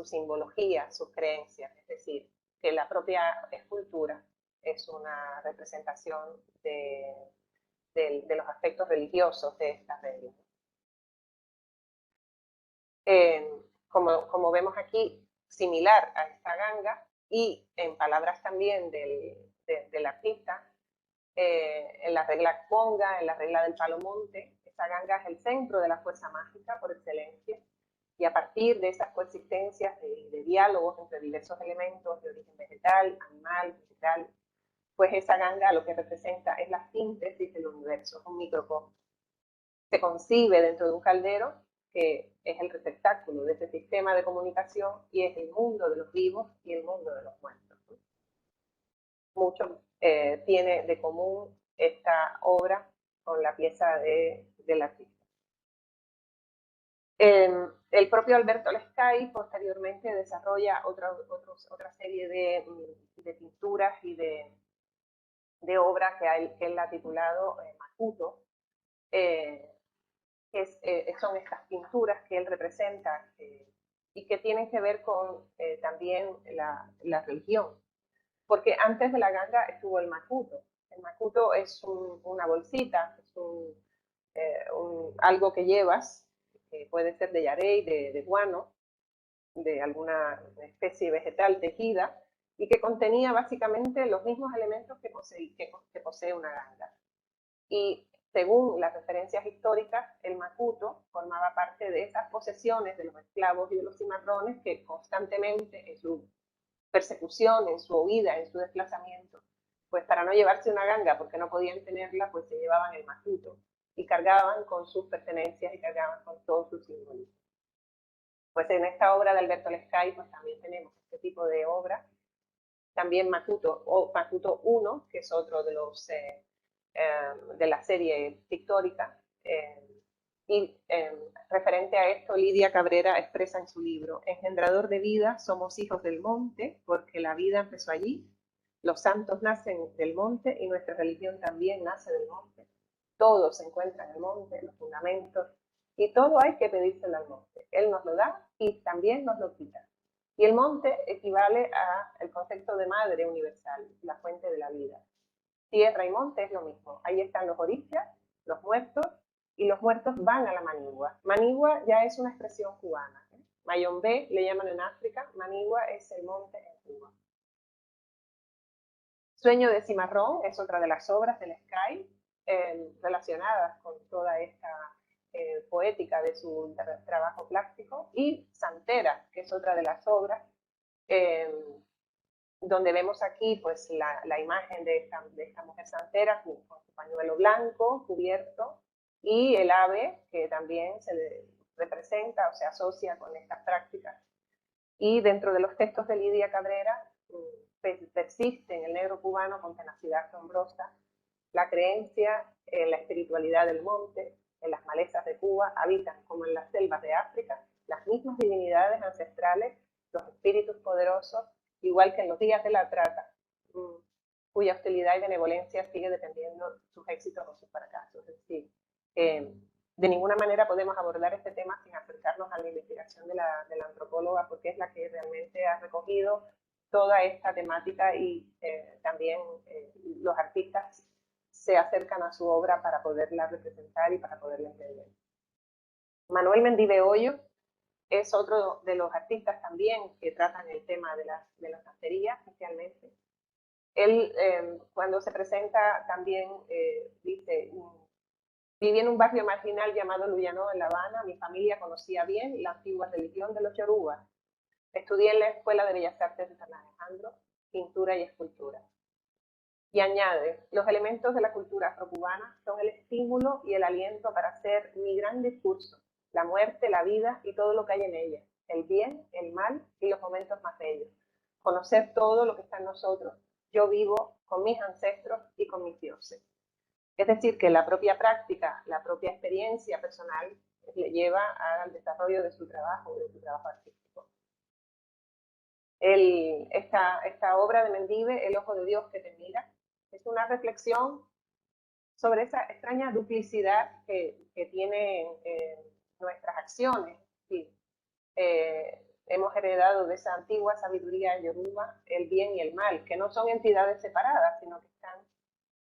simbologías, sus creencias, es decir, que la propia escultura es una representación de los aspectos religiosos de esta religión. Como vemos aquí, similar a esta ganga, y en palabras también del artista, en la regla conga, en la regla del Palomonte, esta ganga es el centro de la fuerza mágica por excelencia, y a partir de esas coexistencias de diálogos entre diversos elementos de origen vegetal, animal, vegetal, pues esa ganga lo que representa es la síntesis del universo, es un microcosmos. Se concibe dentro de un caldero que es el receptáculo de ese sistema de comunicación, y es el mundo de los vivos y el mundo de los muertos. Mucho tiene de común esta obra con la pieza del artista. El propio Alberto Lescay posteriormente desarrolla otra serie de pinturas y de obras que él ha titulado Macuto, son estas pinturas que él representa y que tienen que ver con también la religión. Porque antes de la ganga estuvo el macuto. El macuto es una bolsita, es algo que llevas, que puede ser de yarey, de guano, de alguna especie vegetal tejida, y que contenía básicamente los mismos elementos que posee una ganga. Y Según las referencias históricas, el Macuto formaba parte de esas posesiones de los esclavos y de los cimarrones que constantemente en su persecución, en su huida, en su desplazamiento, pues para no llevarse una ganga porque no podían tenerla, pues se llevaban el Macuto y cargaban con sus pertenencias y cargaban con todos sus símbolos. Pues en esta obra de Alberto Lescay pues también tenemos este tipo de obra. También Macuto o Macuto I, que es otro de los de la serie pictórica. Y referente a esto, Lidia Cabrera expresa en su libro: engendrador de vida, somos hijos del monte, porque la vida empezó allí. Los santos nacen del monte y nuestra religión también nace del monte. Todo se encuentra en el monte, los fundamentos, y todo hay que pedírselo al monte. Él nos lo da y también nos lo quita. Y el monte equivale al concepto de madre universal, la fuente de la vida. Tierra y monte es lo mismo. Ahí están los orillas, los muertos, y los muertos van a la manigua. Manigua ya es una expresión cubana. Mayombe le llaman en África, manigua es el monte en Cuba. Sueño de cimarrón es otra de las obras del Sky, relacionadas con toda esta poética de su trabajo plástico. Y Santera, que es otra de las obras, donde vemos aquí pues la imagen de esta mujer santera con su pañuelo blanco cubierto, y el ave que también se representa o se asocia con estas prácticas. Y dentro de los textos de Lidia Cabrera persiste en el negro cubano con tenacidad asombrosa la creencia en la espiritualidad del monte. En las malezas de Cuba habitan, como en las selvas de África, las mismas divinidades ancestrales, los espíritus poderosos, igual que en los días de la trata, cuya hostilidad y benevolencia sigue dependiendo de sus éxitos o sus fracasos. Es decir, de ninguna manera podemos abordar este tema sin acercarnos a la investigación de la antropóloga, porque es la que realmente ha recogido toda esta temática, y también los artistas se acercan a su obra para poderla representar y para poderla entender. Manuel Mendive Hoyo es otro de los artistas también que tratan el tema de la santería, especialmente. Él, cuando se presenta, también dice: viví en un barrio marginal llamado Luyano, en La Habana. Mi familia conocía bien la antigua religión de los yorubas. Estudié en la Escuela de Bellas Artes de San Alejandro, pintura y escultura. Y añade: los elementos de la cultura afrocubana son el estímulo y el aliento para hacer mi gran discurso, la muerte, la vida y todo lo que hay en ella, el bien, el mal y los momentos más bellos. Conocer todo lo que está en nosotros. Yo vivo con mis ancestros y con mis dioses. Es decir, que la propia práctica, la propia experiencia personal le lleva al desarrollo de su trabajo artístico. Esta obra de Mendive, El ojo de Dios que te mira, es una reflexión sobre esa extraña duplicidad que tienen nuestras acciones. Sí. Hemos heredado de esa antigua sabiduría yoruba el bien y el mal, que no son entidades separadas, sino que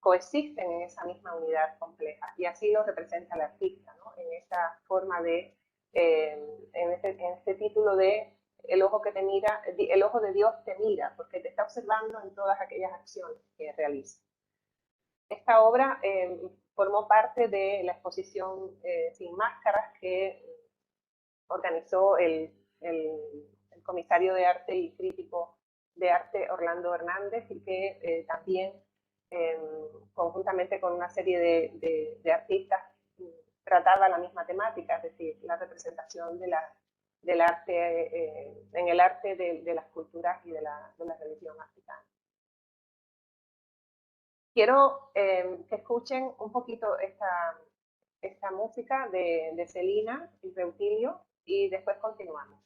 coexisten en esa misma unidad compleja. Y así lo representa el artista, ¿no? En esa forma de, en este título de El ojo que te mira, el ojo de Dios te mira, porque te está observando en todas aquellas acciones que realiza. Esta obra formó parte de la exposición Sin Máscaras que organizó el comisario de arte y crítico de arte Orlando Hernández, y que también conjuntamente con una serie de artistas trataba la misma temática, es decir, la representación del arte, en el arte de las culturas y de la religión africana. Quiero que escuchen un poquito esta música de Celina y Reutilio, y después continuamos.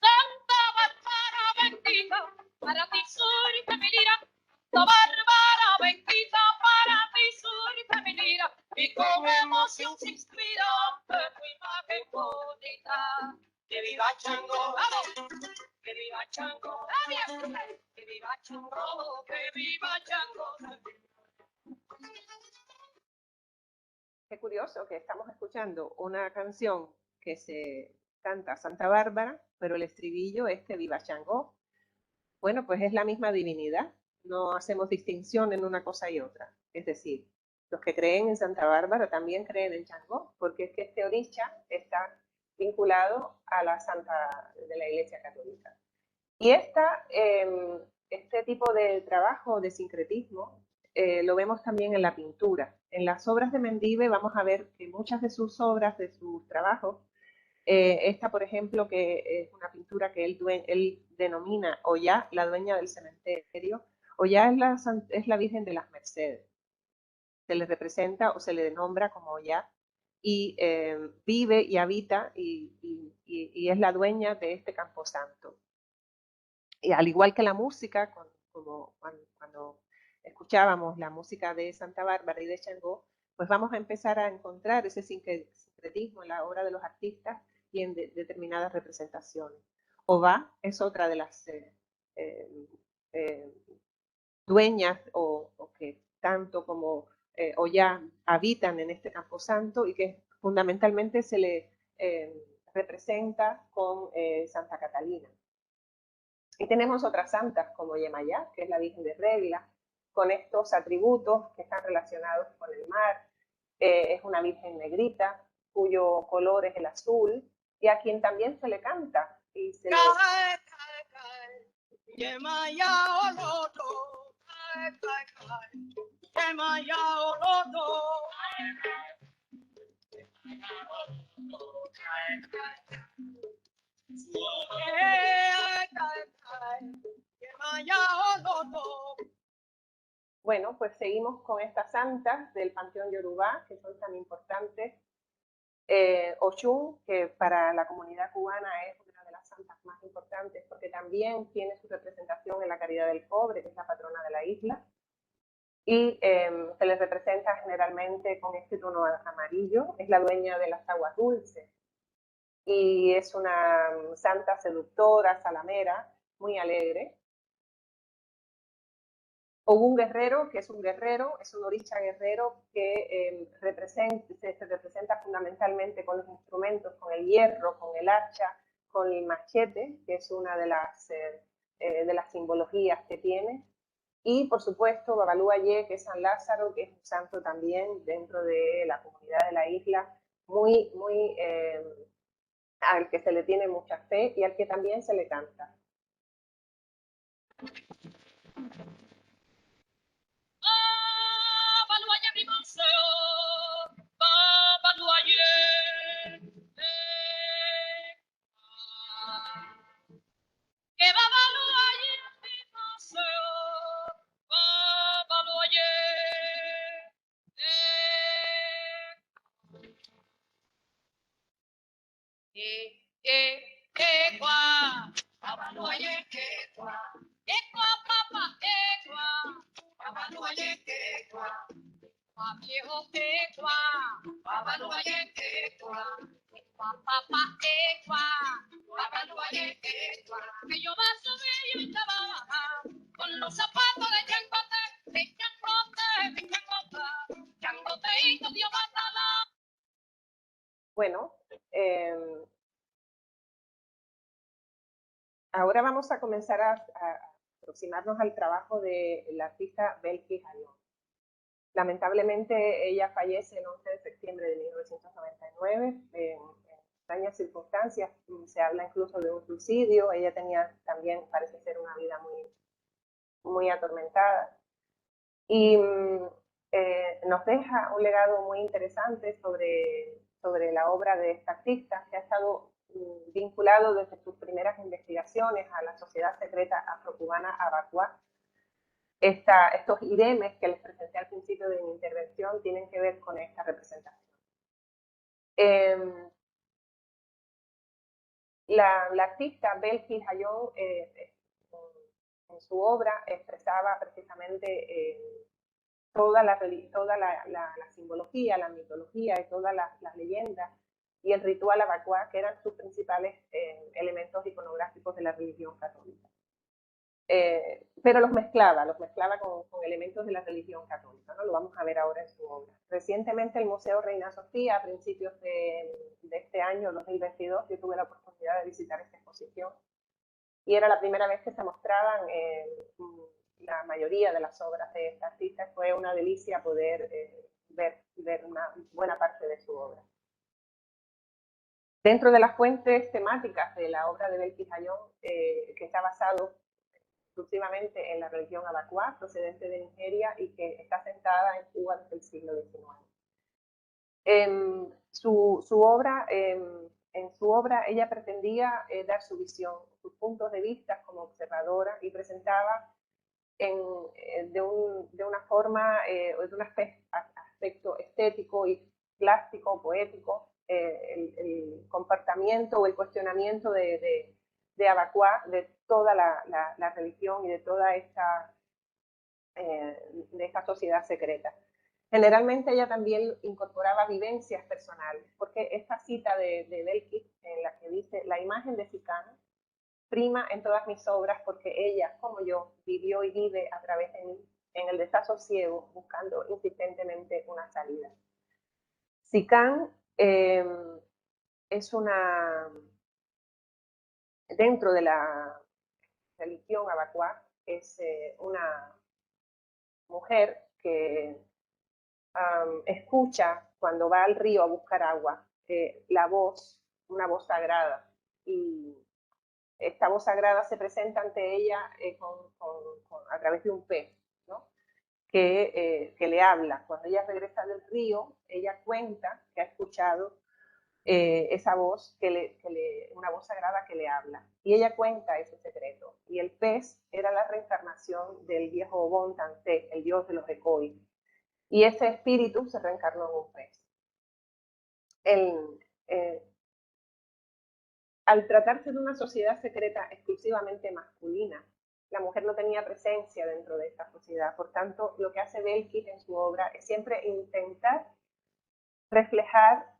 Santa Bárbara bendita, para ti surge mi lira. Santa Bárbara bendita, para ti surge mi lira. Y con emoción se inspira de tu imagen bonita. Que viva Chango, vamos. Que viva Chango, que viva Chango, que viva Chango. Qué curioso que estamos escuchando una canción que se canta Santa Bárbara, pero el estribillo es que viva Changó. Bueno, pues es la misma divinidad, no hacemos distinción en una cosa y otra. Es decir, los que creen en Santa Bárbara también creen en Changó, porque es que este oricha está vinculado a la Santa de la Iglesia Católica. Y este tipo de trabajo, de sincretismo, lo vemos también en la pintura. En las obras de Mendive vamos a ver que muchas de sus obras, de sus trabajos, esta, por ejemplo, que es una pintura que él denomina Ollá, la dueña del cementerio. Ollá es la Virgen de las Mercedes. Se le representa o se le nombra como Ollá y vive y habita y es la dueña de este camposanto. Y al igual que la música, como cuando escuchábamos la música de Santa Bárbara y de Changó, pues vamos a empezar a encontrar ese sincretismo en la obra de los artistas y en determinadas representaciones. Oba es otra de las dueñas o que tanto como Ollá habitan en este camposanto y que fundamentalmente se le representa con Santa Catalina. Y tenemos otras santas como Yemayá, que es la Virgen de Regla, con estos atributos que están relacionados con el mar. Es una Virgen negrita, cuyo color es el azul, y a quien también se le canta. Y se le... Bueno, pues seguimos con estas santas del panteón Yorubá, que son tan importantes. Oshun, que para la comunidad cubana es una de las santas más importantes, porque también tiene su representación en la Caridad del Pobre, que es la patrona de la isla. Y se les representa generalmente con este tono amarillo. Es la dueña de las aguas dulces. Y es una santa seductora, salamera, muy alegre. Ogún Guerrero, que es un guerrero, es un oricha guerrero que se representa fundamentalmente con los instrumentos, con el hierro, con el hacha, con el machete, que es una de las simbologías que tiene. Y, por supuesto, Babalú Ayé, que es San Lázaro, que es un santo también dentro de la comunidad de la isla, muy al que se le tiene mucha fe y al que también se le canta. Bueno, ahora vamos a comenzar a aproximarnos al trabajo de la artista Belkis Ayón. Lamentablemente ella fallece el 11 de septiembre de 1999 en extrañas circunstancias. Se habla incluso de un suicidio. Ella tenía también, parece ser, una vida muy atormentada. Y nos deja un legado muy interesante sobre la obra de esta artista, que ha estado vinculado desde sus primeras investigaciones a la sociedad secreta afrocubana Abacuá. Estos iremes que les presenté al principio de mi intervención tienen que ver con esta representación. La artista Belkis Ayón en su obra expresaba precisamente toda la simbología, la mitología y todas las leyendas y el ritual abacuá, que eran sus principales elementos iconográficos de la religión católica. pero los mezclaba con elementos de la religión católica, ¿no? Lo vamos a ver ahora en su obra. Recientemente el Museo Reina Sofía, a principios de este año, 2022, yo tuve la oportunidad de visitar esta exposición y era la primera vez que se mostraban la mayoría de las obras de esta artista. Fue una delicia poder ver una buena parte de su obra. Dentro de las fuentes temáticas de la obra de Belkis Ayón, que está basado exclusivamente en la religión abacuá, procedente de Nigeria y que está sentada en Cuba desde el siglo XIX. En su obra ella pretendía dar su visión, sus puntos de vista como observadora y presentaba de una forma, de un aspecto estético y plástico, poético, el comportamiento o el cuestionamiento de abacuá, de toda la religión y de toda esta sociedad secreta. Generalmente ella también incorporaba vivencias personales, porque esta cita de Belkis, en la que dice: la imagen de Sicán prima en todas mis obras porque ella, como yo, vivió y vive a través de mí en el desasosiego, buscando insistentemente una salida. Sicán es dentro de la religión abacuá, es una mujer que escucha cuando va al río a buscar agua una voz sagrada, y esta voz sagrada se presenta ante ella a través de un pez, ¿no? que le habla. Cuando ella regresa del río, ella cuenta que ha escuchado esa voz, una voz sagrada que le habla. Y ella cuenta ese secreto. Y el pez era la reencarnación del viejo Bon Tanté, el dios de los Ekoi. Y ese espíritu se reencarnó en un pez. Al tratarse de una sociedad secreta exclusivamente masculina, la mujer no tenía presencia dentro de esta sociedad. Por tanto, lo que hace Belkis en su obra es siempre intentar reflejar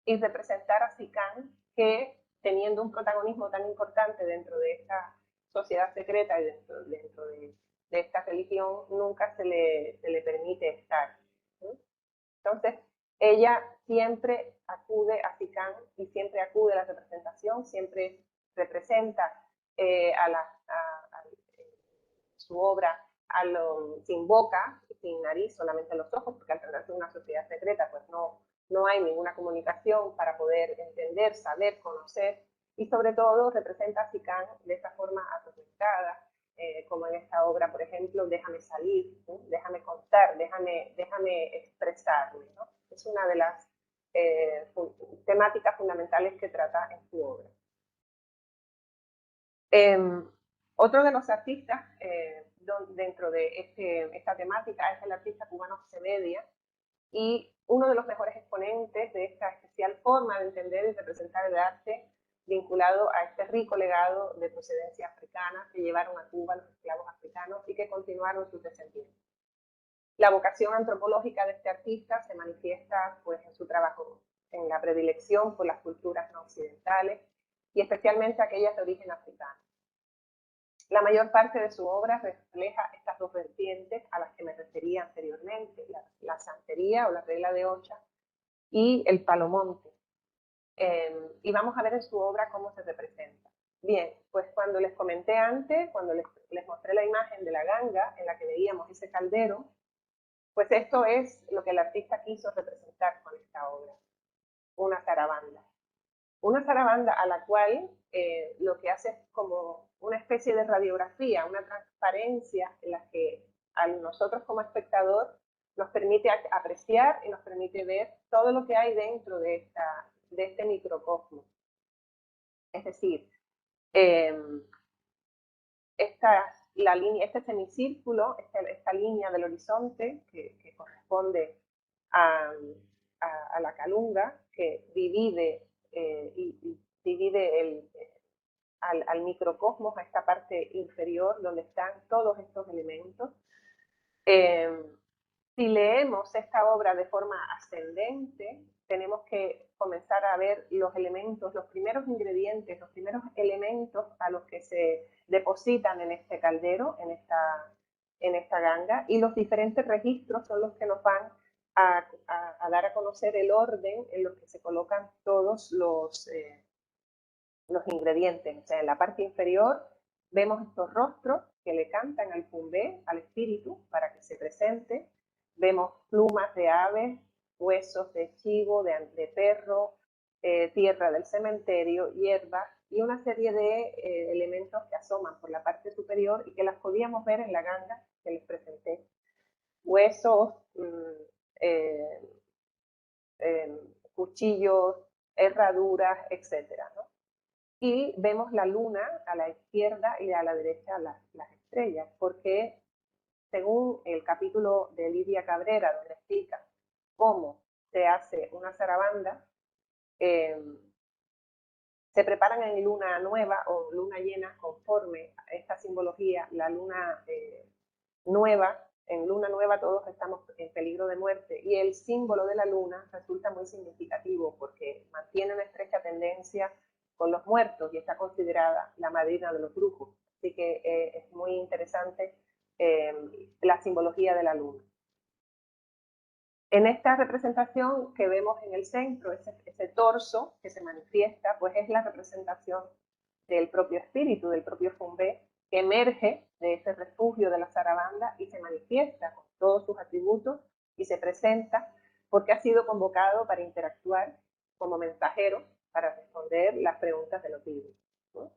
y representar a Sicán, que teniendo un protagonismo tan importante dentro de esta sociedad secreta y dentro de esta religión, nunca se le permite estar, ¿sí? Entonces, ella siempre acude a Sicán y siempre acude a la representación, siempre representa su obra sin boca, sin nariz, solamente los ojos, porque al tratarse de una sociedad secreta, pues no hay ninguna comunicación para poder entender, saber, conocer, y sobre todo representa a Sicán de esta forma atormentada, como en esta obra, por ejemplo, Déjame salir, ¿sí? Déjame contar, déjame expresarme, ¿no? Es una de las temáticas fundamentales que trata en su obra. Otro de los artistas dentro de esta temática es el artista cubano Sevedia, y uno de los mejores exponentes de esta especial forma de entender y representar el arte vinculado a este rico legado de procedencia africana que llevaron a Cuba los esclavos africanos y que continuaron sus descendientes. La vocación antropológica de este artista se manifiesta pues, en su trabajo, en la predilección por las culturas no occidentales y especialmente aquellas de origen africano. La mayor parte de su obra refleja estas dos vertientes a las que me refería anteriormente, la santería o la regla de Ocha y el palomonte. Y vamos a ver en su obra cómo se representa. Bien, pues cuando les comenté antes, cuando les mostré la imagen de la ganga en la que veíamos ese caldero, pues esto es lo que el artista quiso representar con esta obra, una zarabanda. Una zarabanda a la cual lo que hace es como una especie de radiografía, una transparencia en la que a nosotros como espectador nos permite apreciar y nos permite ver todo lo que hay dentro de este microcosmos. Es decir, este semicírculo, esta línea del horizonte que corresponde a la calunga, que divide al microcosmos, a esta parte inferior donde están todos estos elementos. Si leemos esta obra de forma ascendente, tenemos que comenzar a ver los elementos, los primeros ingredientes, los primeros elementos de depositan en este caldero, en esta ganga, y los diferentes registros son los que nos van a dar a conocer el orden en los que se colocan todos los ingredientes. O sea, en la parte inferior vemos estos rostros que le cantan al Fumbé, al espíritu, para que se presente. Vemos plumas de aves, huesos de chivo, de perro, tierra del cementerio, hierbas y una serie de elementos que asoman por la parte superior y que las podíamos ver en la ganga que les presenté. Huesos, cuchillos, herraduras, etcétera, ¿no? Y vemos la luna a la izquierda y a la derecha las estrellas, porque según el capítulo de Lidia Cabrera, donde explica cómo se hace una zarabanda, se preparan en luna nueva o luna llena conforme a esta simbología. La luna nueva, en luna nueva todos estamos en peligro de muerte, y el símbolo de la luna resulta muy significativo porque mantiene una estrecha tendencia con los muertos y está considerada la madrina de los brujos. Así que es muy interesante la simbología de la luna. En esta representación que vemos en el centro, ese torso que se manifiesta, pues es la representación del propio espíritu, del propio Fumbé, que emerge de ese refugio de la zarabanda y se manifiesta con todos sus atributos y se presenta porque ha sido convocado para interactuar como mensajero para responder las preguntas de los libros, ¿no?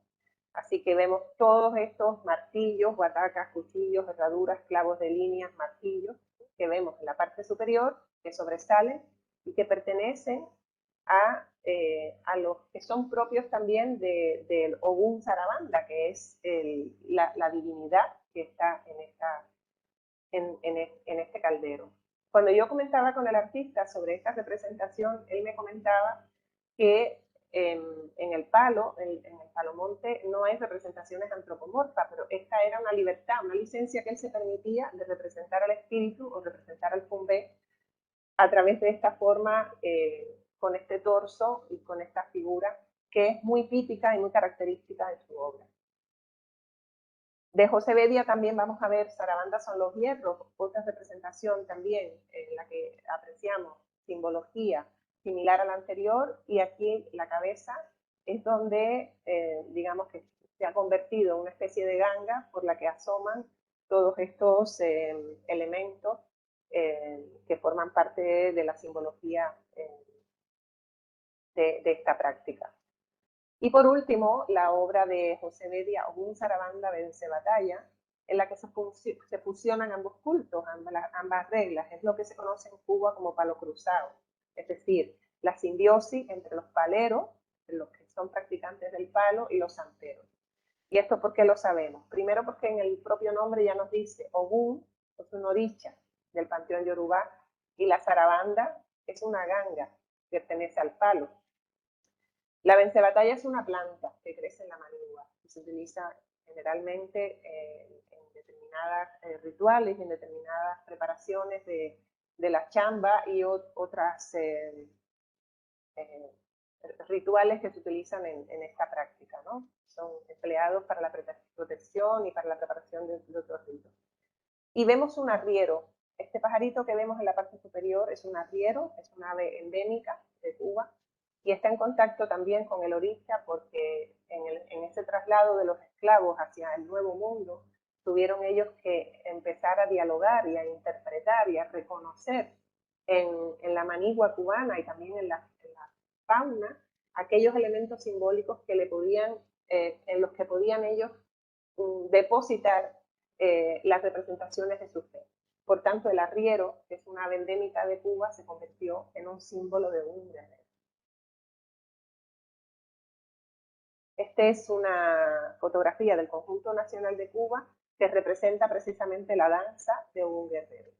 Así que vemos todos estos martillos, guatacas, cuchillos, herraduras, clavos de líneas, martillos, que vemos en la parte superior, que sobresalen y que pertenecen a los que son propios también del Ogún Zarabanda, que es la divinidad que está en este caldero. Cuando yo comentaba con el artista sobre esta representación, él me comentaba que en el Palomonte no hay representaciones antropomorfas, pero esta era una libertad, una licencia que él se permitía de representar al espíritu o representar al Fumbé a través de esta forma, con este torso y con esta figura que es muy típica y muy característica de su obra. De José Bedia también vamos a ver Zarabanda son los hierros, otra representación también en la que apreciamos simbología similar a la anterior, y aquí la cabeza es donde digamos que se ha convertido en una especie de ganga por la que asoman todos estos elementos que forman parte de la simbología de esta práctica. Y por último, la obra de José Bedia, Ogún Zarabanda vence batalla, en la que se fusionan ambos cultos, ambas reglas. Es lo que se conoce en Cuba como palo cruzado, es decir, la simbiosis entre los paleros, los que son practicantes del palo, y los santeros. ¿Y esto por qué lo sabemos? Primero porque en el propio nombre ya nos dice Ogún es un oricha del panteón yorubá, y la zarabanda es una ganga, pertenece al palo. La vencebatalla es una planta que crece en la manigua y se utiliza generalmente en determinados rituales y en determinadas preparaciones de la chamba y otras rituales que se utilizan en esta práctica, ¿no? Son empleados para la protección y para la preparación de otros ritos. Y vemos un arriero. Este pajarito que vemos en la parte superior es un arriero, es una ave endémica de Cuba, y está en contacto también con el oricha porque en ese traslado de los esclavos hacia el Nuevo Mundo tuvieron ellos que empezar a dialogar y a interpretar y a reconocer en la manigua cubana y también en la fauna aquellos elementos simbólicos que le podían, en los que podían ellos depositar las representaciones de su fe. Por tanto, el arriero, que es una ave endémica de Cuba, se convirtió en un símbolo de un guerrero. Esta es una fotografía del Conjunto Nacional de Cuba que representa precisamente la danza de un guerrero.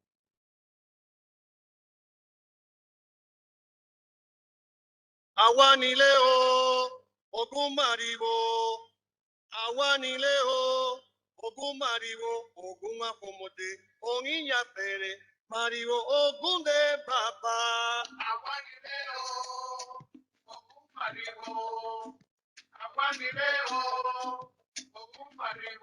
Aguanileo, Ogún Maribo, Aguanileo, Ogún Maribo, Ogún Ajomote, Oniña Pérez, Maribo, Ogún de Papa. Aguanileo, Ogún Maribo, Aguanileo, Ogún Maribo.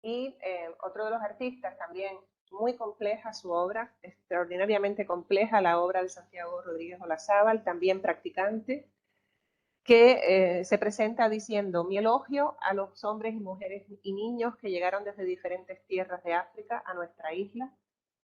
Y otro de los artistas también muy compleja su obra, extraordinariamente compleja la obra de Santiago Rodríguez Olazábal, también practicante, que se presenta diciendo: mi elogio a los hombres y mujeres y niños que llegaron desde diferentes tierras de África a nuestra isla,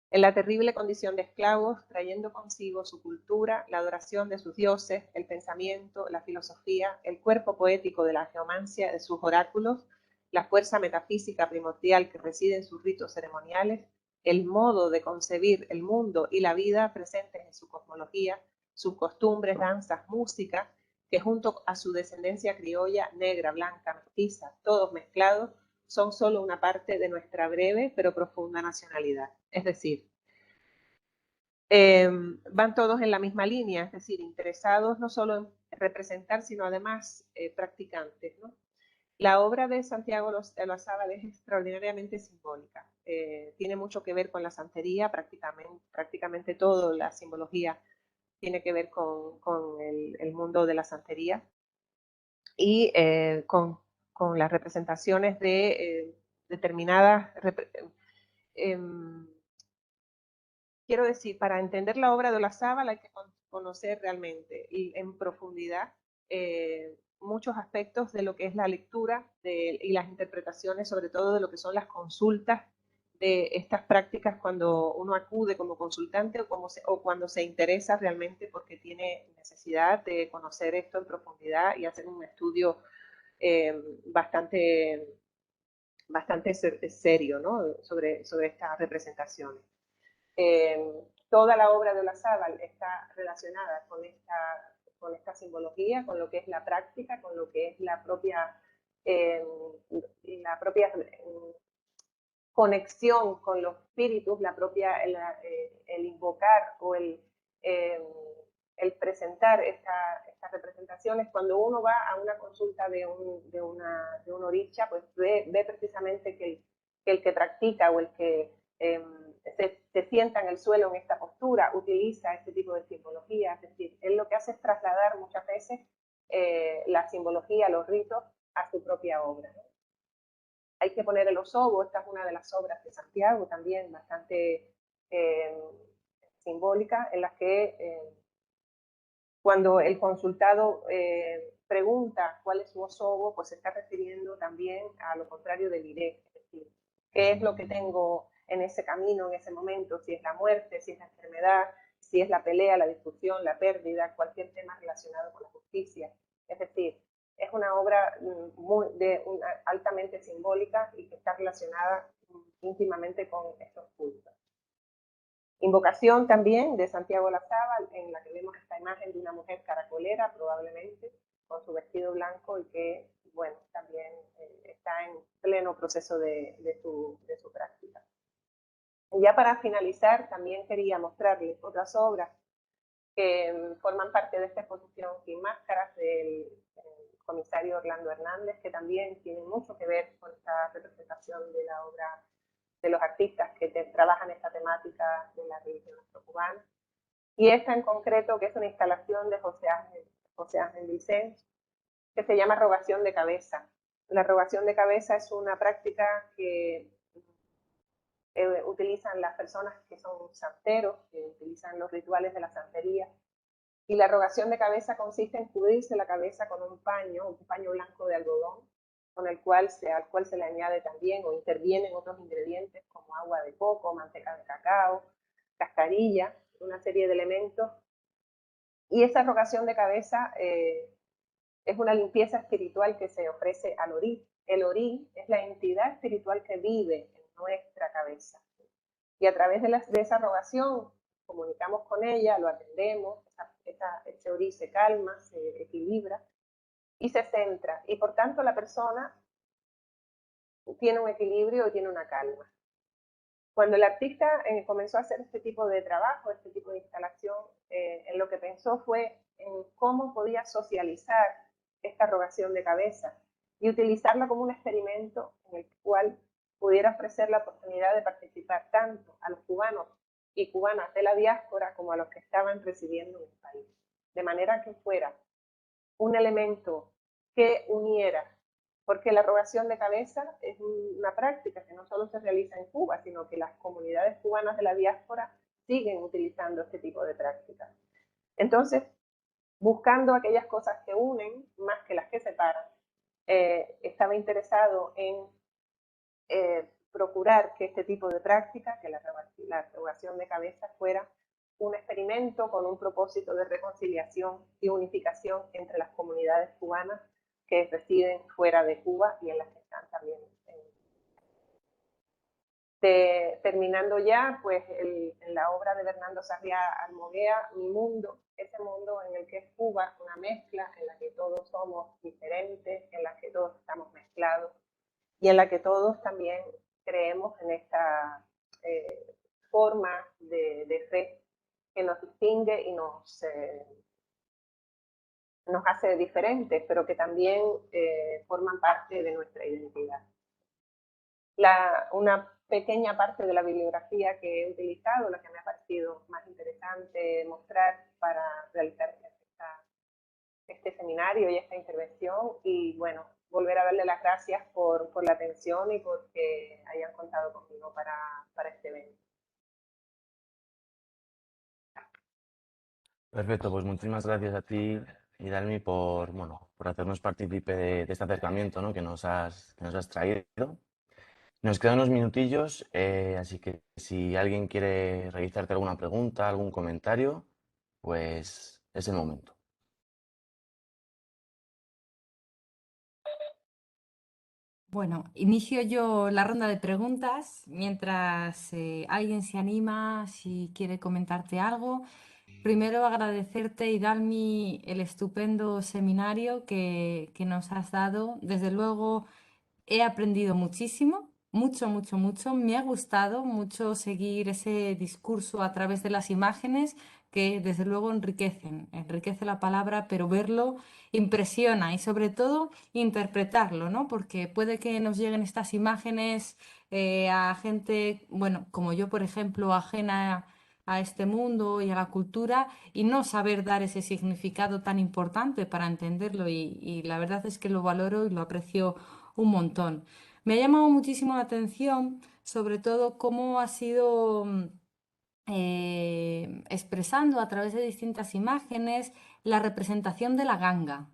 en la terrible condición de esclavos, trayendo consigo su cultura, la adoración de sus dioses, el pensamiento, la filosofía, el cuerpo poético de la geomancia de sus oráculos, la fuerza metafísica primordial que reside en sus ritos ceremoniales, el modo de concebir el mundo y la vida presentes en su cosmología, sus costumbres, danzas, música, que junto a su descendencia criolla, negra, blanca, mestiza, todos mezclados, son solo una parte de nuestra breve pero profunda nacionalidad. Es decir, van todos en la misma línea, es decir, interesados no solo en representar, sino además practicantes, ¿no? La obra de Santiago Olazábal es extraordinariamente simbólica. Tiene mucho que ver con la santería, prácticamente toda la simbología tiene que ver con el mundo de la santería y con las representaciones de determinadas... quiero decir, para entender la obra de Olazábal hay que conocer realmente y en profundidad muchos aspectos de lo que es la lectura y las interpretaciones, sobre todo de lo que son las consultas de estas prácticas cuando uno acude como consultante o cuando se interesa realmente porque tiene necesidad de conocer esto en profundidad y hacer un estudio bastante serio, ¿no? sobre estas representaciones. Toda la obra de Olazábal está relacionada con esta simbología, con lo que es la práctica, con lo que es la propia conexión con los espíritus, el invocar o el presentar estas representaciones. Cuando uno va a una consulta de un oricha, pues ve precisamente que el que practica o el que se sienta en el suelo en esta postura utiliza este tipo de simbología, es decir, él lo que hace es trasladar muchas veces la simbología, los ritos a su propia obra, ¿no? Hay que poner el osobo, esta es una de las obras de Santiago también bastante simbólica, en las que cuando el consultado pregunta cuál es su osobo, pues se está refiriendo también a lo contrario del iré, es decir, qué es lo que tengo en ese camino, en ese momento, si es la muerte, si es la enfermedad, si es la pelea, la discusión, la pérdida, cualquier tema relacionado con la justicia. Es decir, es una obra altamente simbólica y que está relacionada íntimamente con estos cultos. Invocación también de Santiago Olazábal, en la que vemos esta imagen de una mujer caracolera, probablemente, con su vestido blanco y que, bueno, también está en pleno proceso de su práctica. Y ya para finalizar, también quería mostrarles otras obras que forman parte de esta exposición Sin Máscaras del comisario Orlando Hernández, que también tienen mucho que ver con esta representación de la obra de los artistas que trabajan esta temática de la religión afrocubana. Y esta en concreto, que es una instalación de José Ángel Vicens, que se llama rogación de cabeza. La rogación de cabeza es una práctica que utilizan las personas que son santeros, que utilizan los rituales de la santería. Y la rogación de cabeza consiste en cubrirse la cabeza con un paño blanco de algodón, al cual se le añade también o intervienen otros ingredientes como agua de coco, manteca de cacao, cascarilla, una serie de elementos. Y esa rogación de cabeza es una limpieza espiritual que se ofrece al Orí. El Orí es la entidad espiritual que vive en nuestra cabeza. Y a través de esa rogación comunicamos con ella, lo atendemos, ese Orí se calma, se equilibra y se centra. Y por tanto la persona tiene un equilibrio y tiene una calma. Cuando el artista comenzó a hacer este tipo de trabajo, este tipo de instalación, en lo que pensó fue en cómo podía socializar esta rogación de cabeza y utilizarla como un experimento en el cual pudiera ofrecer la oportunidad de participar tanto a los cubanos y cubanas de la diáspora como a los que estaban residiendo en el país. De manera que fuera un elemento que uniera porque la rogación de cabeza es una práctica que no solo se realiza en Cuba, sino que las comunidades cubanas de la diáspora siguen utilizando este tipo de prácticas. Entonces, buscando aquellas cosas que unen más que las que separan, estaba interesado en procurar que este tipo de práctica, que la rogación de cabeza, fuera un experimento con un propósito de reconciliación y unificación entre las comunidades cubanas que residen fuera de Cuba y en las que están también. Terminando ya, pues en la obra de Bernardo Sarriá Almoguea, Mi Mundo, ese mundo en el que es Cuba una mezcla, en la que todos somos diferentes, en la que todos estamos mezclados y en la que todos también creemos en esta forma de fe que nos distingue y nos hace diferentes, pero que también forman parte de nuestra identidad. Una pequeña parte de la bibliografía que he utilizado, la que me ha parecido más interesante mostrar para realizar este seminario y esta intervención, y bueno, volver a darle las gracias por la atención y porque hayan contado conmigo para este evento. Perfecto, pues muchísimas gracias a ti, Idalmi, por, bueno, por hacernos partícipe de este acercamiento, ¿no?, que nos has traído. Nos quedan unos minutillos, así que si alguien quiere realizarte alguna pregunta, algún comentario, pues es el momento. Bueno, inicio yo la ronda de preguntas mientras alguien se anima, si quiere comentarte algo. Primero agradecerte, Idalmi, el estupendo seminario que nos has dado. Desde luego he aprendido muchísimo, mucho, mucho, mucho. Me ha gustado mucho seguir ese discurso a través de las imágenes que desde luego enriquece la palabra, pero verlo impresiona y sobre todo interpretarlo, ¿no? Porque puede que nos lleguen estas imágenes a gente, bueno, como yo, por ejemplo, ajena a este mundo y a la cultura y no saber dar ese significado tan importante para entenderlo y la verdad es que lo valoro y lo aprecio un montón. Me ha llamado muchísimo la atención, sobre todo cómo ha sido expresando a través de distintas imágenes la representación de la ganga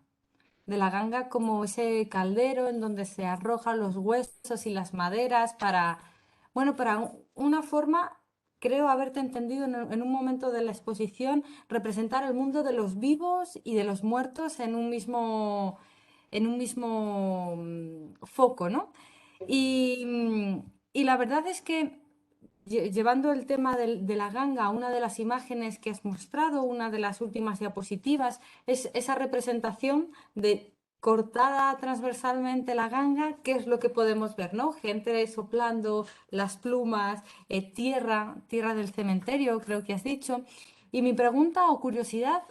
como ese caldero en donde se arrojan los huesos y las maderas para, bueno, para una forma, creo haberte entendido en un momento de la exposición, representar el mundo de los vivos y de los muertos en un mismo foco, ¿no? Y la verdad es que llevando el tema de la ganga, una de las imágenes que has mostrado, una de las últimas diapositivas, es esa representación de cortada transversalmente la ganga, ¿qué es lo que podemos ver, ¿no? Gente soplando las plumas, tierra del cementerio, creo que has dicho. Y mi pregunta o curiosidad,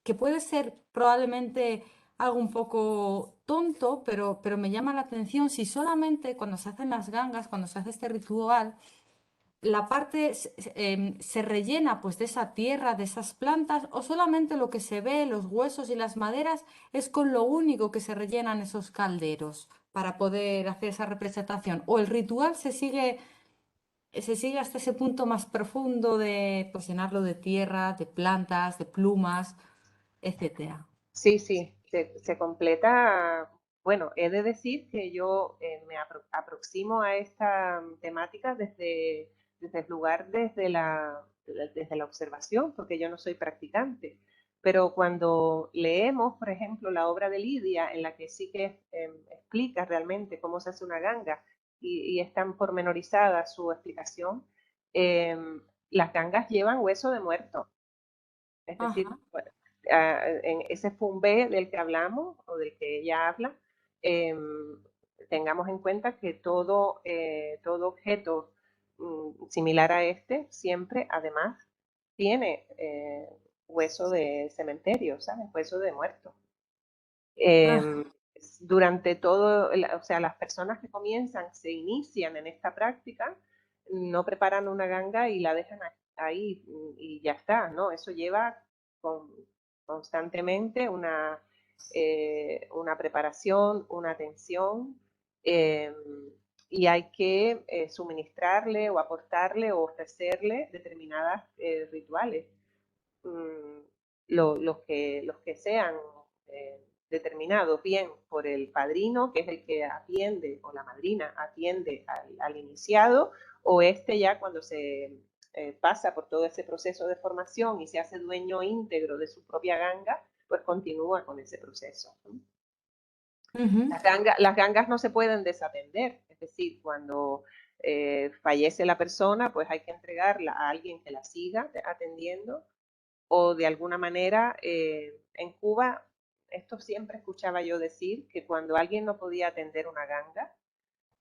que puede ser probablemente algo un poco tonto, pero me llama la atención si solamente cuando se hacen las gangas, cuando se hace este ritual, la parte se rellena pues de esa tierra, de esas plantas, o solamente lo que se ve, los huesos y las maderas, es con lo único que se rellenan esos calderos para poder hacer esa representación. O el ritual se sigue hasta ese punto más profundo de pues, llenarlo de tierra, de plantas, de plumas, etcétera. Sí, se completa. Bueno, he de decir que yo me aproximo a esta temática desde el lugar, desde la observación, porque yo no soy practicante. Pero cuando leemos, por ejemplo, la obra de Lidia, en la que sí que explica realmente cómo se hace una ganga y es tan pormenorizada su explicación, las gangas llevan hueso de muerto. Es decir, Ajá. bueno, en ese fumbé del que hablamos o del que ella habla, tengamos en cuenta que todo objeto similar a este siempre, además, tiene hueso de cementerio, ¿sabes? Hueso de muerto. Ah, Durante todo, o sea, las personas que se inician en esta práctica, no preparan una ganga y la dejan ahí y ya está, ¿no? Eso lleva constantemente una preparación, una atención, y hay que suministrarle o aportarle o ofrecerle determinadas rituales, los que sean determinados bien por el padrino, que es el que atiende, o la madrina atiende al iniciado, o ya cuando se pasa por todo ese proceso de formación y se hace dueño íntegro de su propia ganga, pues continúa con ese proceso. Las gangas no se pueden desatender, es decir, cuando fallece la persona, pues hay que entregarla a alguien que la siga atendiendo, o de alguna manera, en Cuba, esto siempre escuchaba yo decir, que cuando alguien no podía atender una ganga,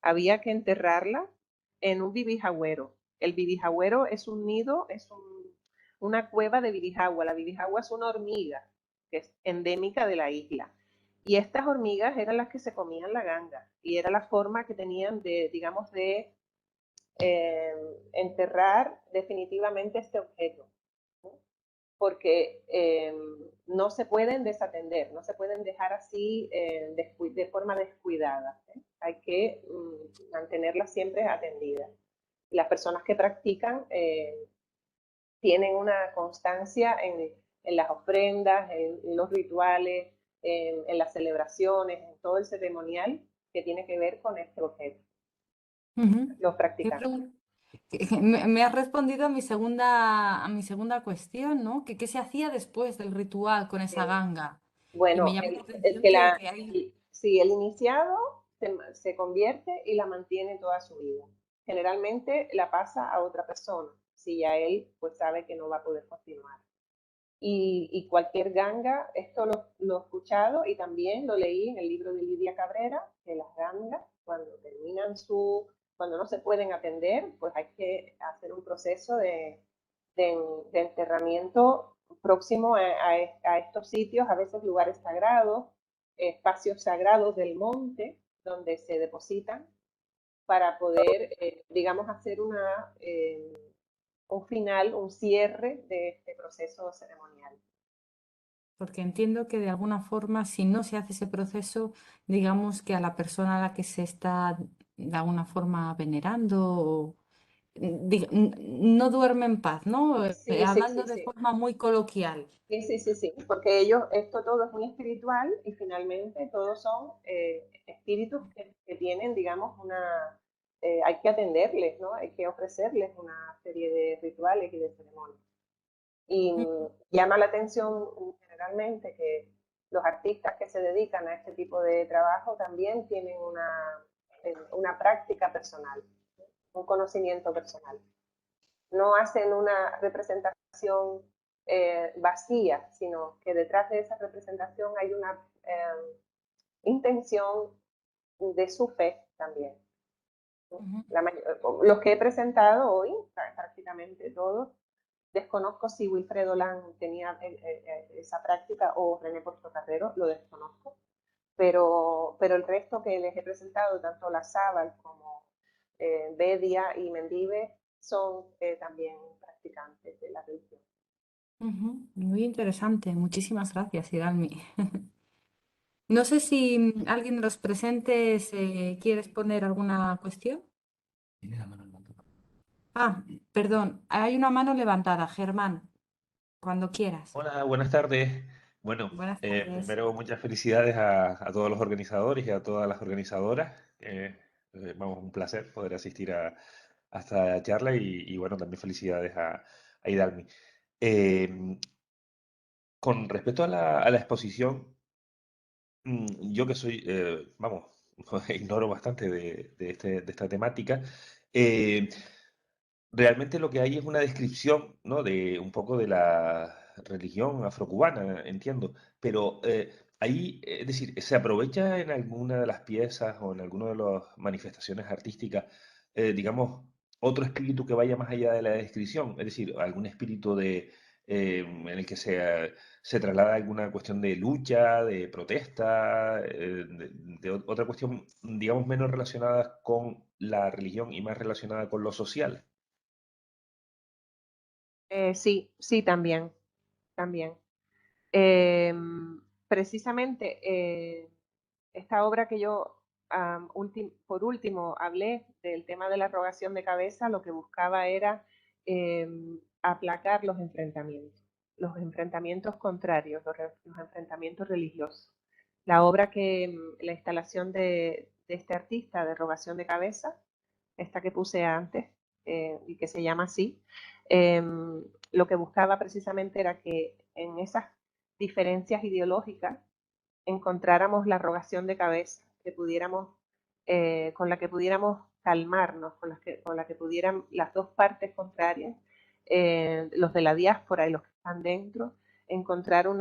había que enterrarla en un bibijagüero. El bibijagüero es un nido, una cueva de bibijagua. La bibijagua es una hormiga que es endémica de la isla. Y estas hormigas eran las que se comían la ganga, y era la forma que tenían de, digamos, de enterrar definitivamente este objeto, ¿no? Porque no se pueden desatender, no se pueden dejar así de forma descuidada, ¿eh? Hay que mantenerlas siempre atendidas. Y las personas que practican tienen una constancia en las ofrendas, en los rituales, en las celebraciones, en todo el ceremonial que tiene que ver con este objeto. Los practicantes. Me has respondido a mi segunda cuestión, ¿no? ¿Qué se hacía después del ritual con esa ganga? Y Bueno, me llama la atención que hay... sí, el iniciado se convierte y la mantiene toda su vida. Generalmente la pasa a otra persona, si ya él pues sabe que no va a poder continuar. Y cualquier ganga, esto lo he escuchado y también lo leí en el libro de Lidia Cabrera, que las gangas, cuando cuando no se pueden atender, pues hay que hacer un proceso de enterramiento próximo a estos sitios, a veces lugares sagrados, espacios sagrados del monte, donde se depositan para poder, digamos, hacer un final, un cierre de este proceso ceremonial. Porque entiendo que de alguna forma, si no se hace ese proceso, digamos que a la persona a la que se está de alguna forma venerando, no duerme en paz, ¿no? Sí, Hablando de forma muy coloquial. Sí, porque esto todo es muy espiritual y finalmente todos son espíritus que tienen, digamos, hay que atenderles, ¿no? Hay que ofrecerles una serie de rituales y de ceremonias. Y llama la atención generalmente que los artistas que se dedican a este tipo de trabajo también tienen una práctica personal, un conocimiento personal. No hacen una representación vacía, sino que detrás de esa representación hay una intención de su fe también. Los que he presentado hoy, prácticamente todos, desconozco si Wilfredo Lang tenía esa práctica o René Portocarrero, lo desconozco, pero el resto que les he presentado, tanto La Sábal como Bedia y Mendive, son también practicantes de la religión. Muy interesante, muchísimas gracias, Iralmi. No sé si alguien de los presentes quiere exponer alguna cuestión. Tiene la mano levantada. Ah, perdón, hay una mano levantada, Germán, cuando quieras. Hola, buenas tardes. Bueno, Buenas tardes. primero muchas felicidades a todos los organizadores y a todas las organizadoras. Vamos, un placer poder asistir a esta charla y bueno, también felicidades a Idalmi. Con respecto a la exposición, yo que soy, vamos, ignoro bastante de esta temática. Realmente lo que hay es una descripción, ¿no? De un poco de la religión afrocubana, entiendo, pero ahí, es decir, ¿se aprovecha en alguna de las piezas o en alguna de las manifestaciones artísticas, digamos, otro espíritu que vaya más allá de la descripción? Es decir, algún espíritu en el que se traslada alguna cuestión de lucha, de protesta, de otra cuestión, digamos, menos relacionada con la religión y más relacionada con lo social. Sí, también. precisamente esta obra que yo por último hablé del tema de la rogación de cabeza, lo que buscaba era aplacar los enfrentamientos contrarios, los enfrentamientos religiosos. La obra la instalación de este artista de rogación de cabeza, esta que puse antes y que se llama así, lo que buscaba precisamente era que en esas diferencias ideológicas encontráramos la rogación de cabeza, con la que pudiéramos calmarnos, con la que pudieran las dos partes contrarias, los de la diáspora y los que están dentro, encontrar un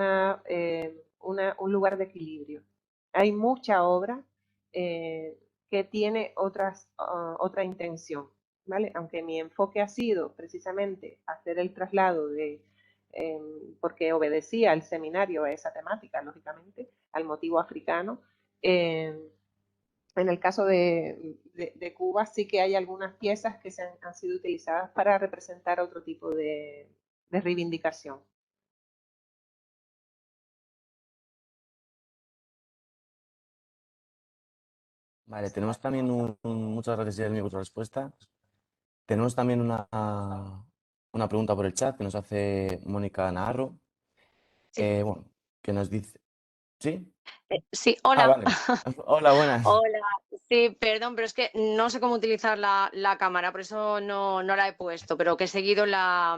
lugar de equilibrio. Hay mucha obra que tiene otra intención, ¿vale? Aunque mi enfoque ha sido precisamente hacer el traslado porque obedecía al seminario a esa temática, lógicamente, al motivo africano. En el caso de Cuba sí que hay algunas piezas que han sido utilizadas para representar otro tipo de reivindicación. Vale, tenemos también muchas gracias, Jeremy, por tu respuesta. Tenemos también una pregunta por el chat que nos hace Mónica Naharro, Sí. bueno, que nos dice... ¿Sí? Sí, Ah, hola. vale. Hola, buenas. Hola. Sí, perdón, pero es que no sé cómo utilizar la cámara, por eso no la he puesto, pero que he seguido la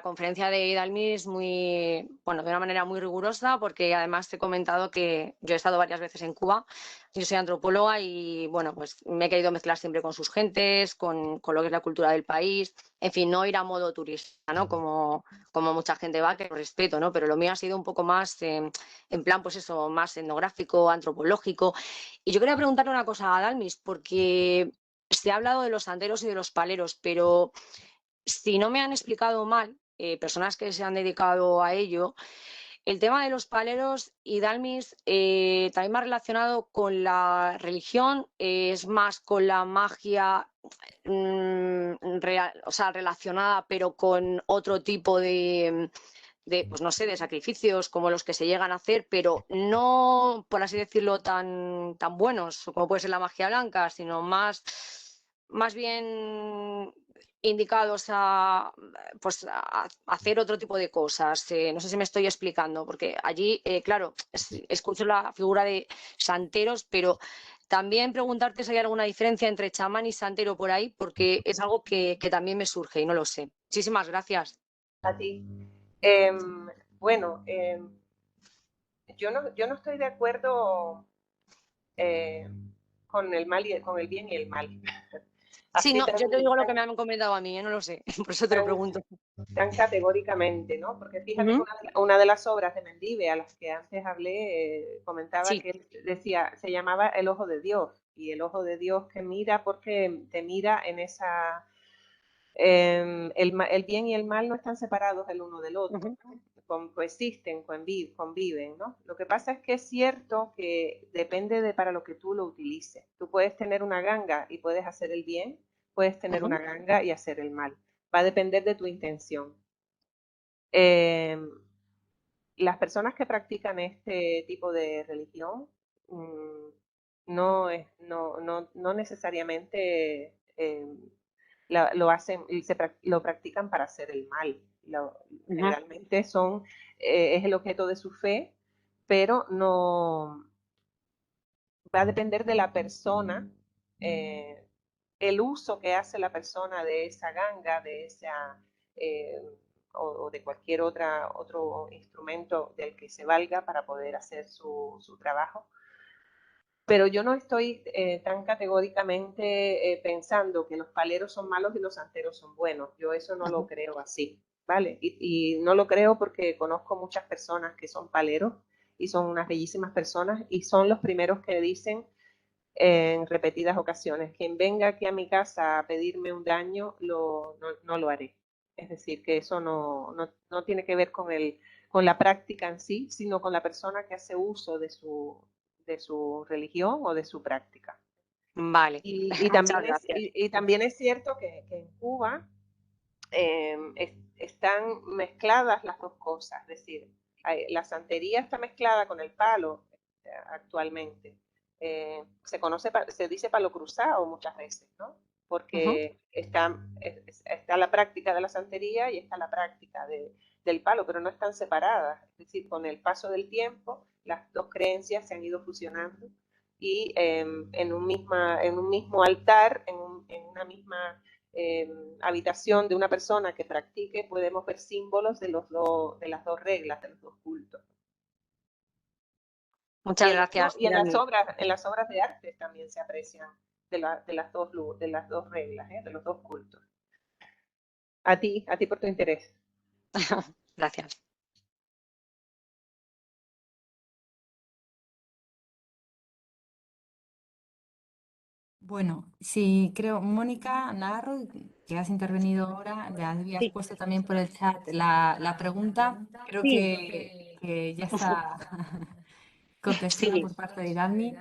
conferencia de Idalmis de una manera muy rigurosa, porque además he comentado que yo he estado varias veces en Cuba, yo soy antropóloga y bueno, pues me he querido mezclar siempre con sus gentes, con lo que es la cultura del país, en fin, no ir a modo turista, ¿no? Como mucha gente va, que lo respeto, ¿no? Pero lo mío ha sido un poco más en plan, pues eso, más etnográfico, antropológico. Y yo quería preguntarle una cosa a Dalmis, porque se ha hablado de los santeros y de los paleros, pero si no me han explicado mal, personas que se han dedicado a ello, el tema de los paleros y Dalmis también más relacionado con la religión, es más con la magia relacionada, pero con otro tipo pues no sé, de sacrificios como los que se llegan a hacer, pero no, por así decirlo, tan buenos como puede ser la magia blanca, sino más bien indicados a hacer otro tipo de cosas. No sé si me estoy explicando, porque allí, claro, escucho la figura de santeros, pero también preguntarte si hay alguna diferencia entre chamán y santero por ahí, porque es algo que también me surge y no lo sé. Muchísimas gracias. A ti. Bueno, yo no estoy de acuerdo con el bien y el mal. Sí, no, yo te digo lo que me han comentado a mí, no lo sé, por eso te lo pregunto. Tan categóricamente, ¿no? Porque fíjate que una de las obras de Mendive a las que antes hablé comentaba que decía, se llamaba El Ojo de Dios, y el Ojo de Dios que mira porque te mira en esa... el bien y el mal no están separados el uno del otro, coexisten, conviven, ¿no? Lo que pasa es que es cierto que depende para lo que tú lo utilices. Tú puedes tener una ganga y puedes hacer el bien, puedes tener una ganga y hacer el mal. Va a depender de tu intención. Las personas que practican este tipo de religión no necesariamente lo hacen, lo practican para hacer el mal. Generalmente es el objeto de su fe, pero no va a depender de la persona, el uso que hace la persona de esa ganga, de esa o de cualquier otro instrumento del que se valga para poder hacer su trabajo. Pero yo no estoy tan categóricamente pensando que los paleros son malos y los santeros son buenos. Yo eso no lo creo así, ¿vale? Y no lo creo porque conozco muchas personas que son paleros y son unas bellísimas personas y son los primeros que dicen en repetidas ocasiones, quien venga aquí a mi casa a pedirme un daño, no lo haré. Es decir, que eso no tiene que ver con la práctica en sí, sino con la persona que hace uso de su religión o de su práctica. Vale. Y también es cierto que en Cuba están mezcladas las dos cosas, es decir, La santería está mezclada con el palo actualmente. Se dice palo cruzado muchas veces, ¿no? Porque está la práctica de la santería y está la práctica del palo, pero no están separadas. Es decir, con el paso del tiempo, las dos creencias se han ido fusionando y en un mismo altar, en una misma habitación de una persona que practique, podemos ver símbolos de las dos reglas, de los dos cultos. Muchas gracias. Y en las obras de arte también se aprecian de las dos reglas, de los dos cultos. A ti por tu interés. Gracias. Bueno, sí, creo, Mónica Navarro, que has intervenido ahora, ya habías puesto también por el chat la pregunta. Creo que ya está contestada por parte de Idalmi.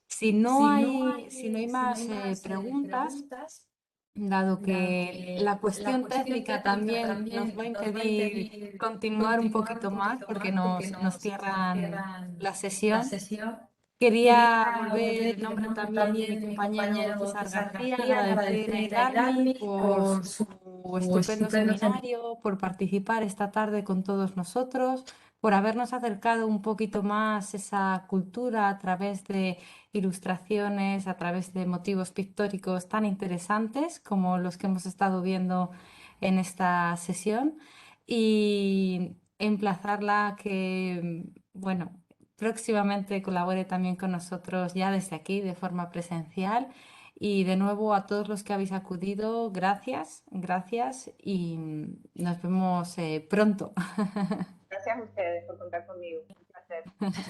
Si no hay más preguntas, dado que la cuestión técnica también nos va a impedir continuar un poquito más porque nos cierran la sesión. Quería volver en nombre también de mi compañero César García, agradecer a Idalmi por su estupendo seminario, por participar esta tarde con todos nosotros, por habernos acercado un poquito más esa cultura a través de ilustraciones, a través de motivos pictóricos tan interesantes como los que hemos estado viendo en esta sesión, y emplazarla a que, bueno, próximamente colabore también con nosotros ya desde aquí de forma presencial. Y de nuevo a todos los que habéis acudido, gracias y nos vemos pronto. Gracias a ustedes por contar conmigo. Un placer.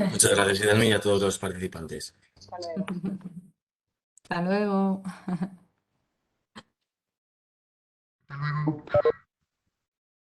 Muchas gracias, Idalmi, y a todos los participantes. Hasta luego. Hasta luego. Hasta luego.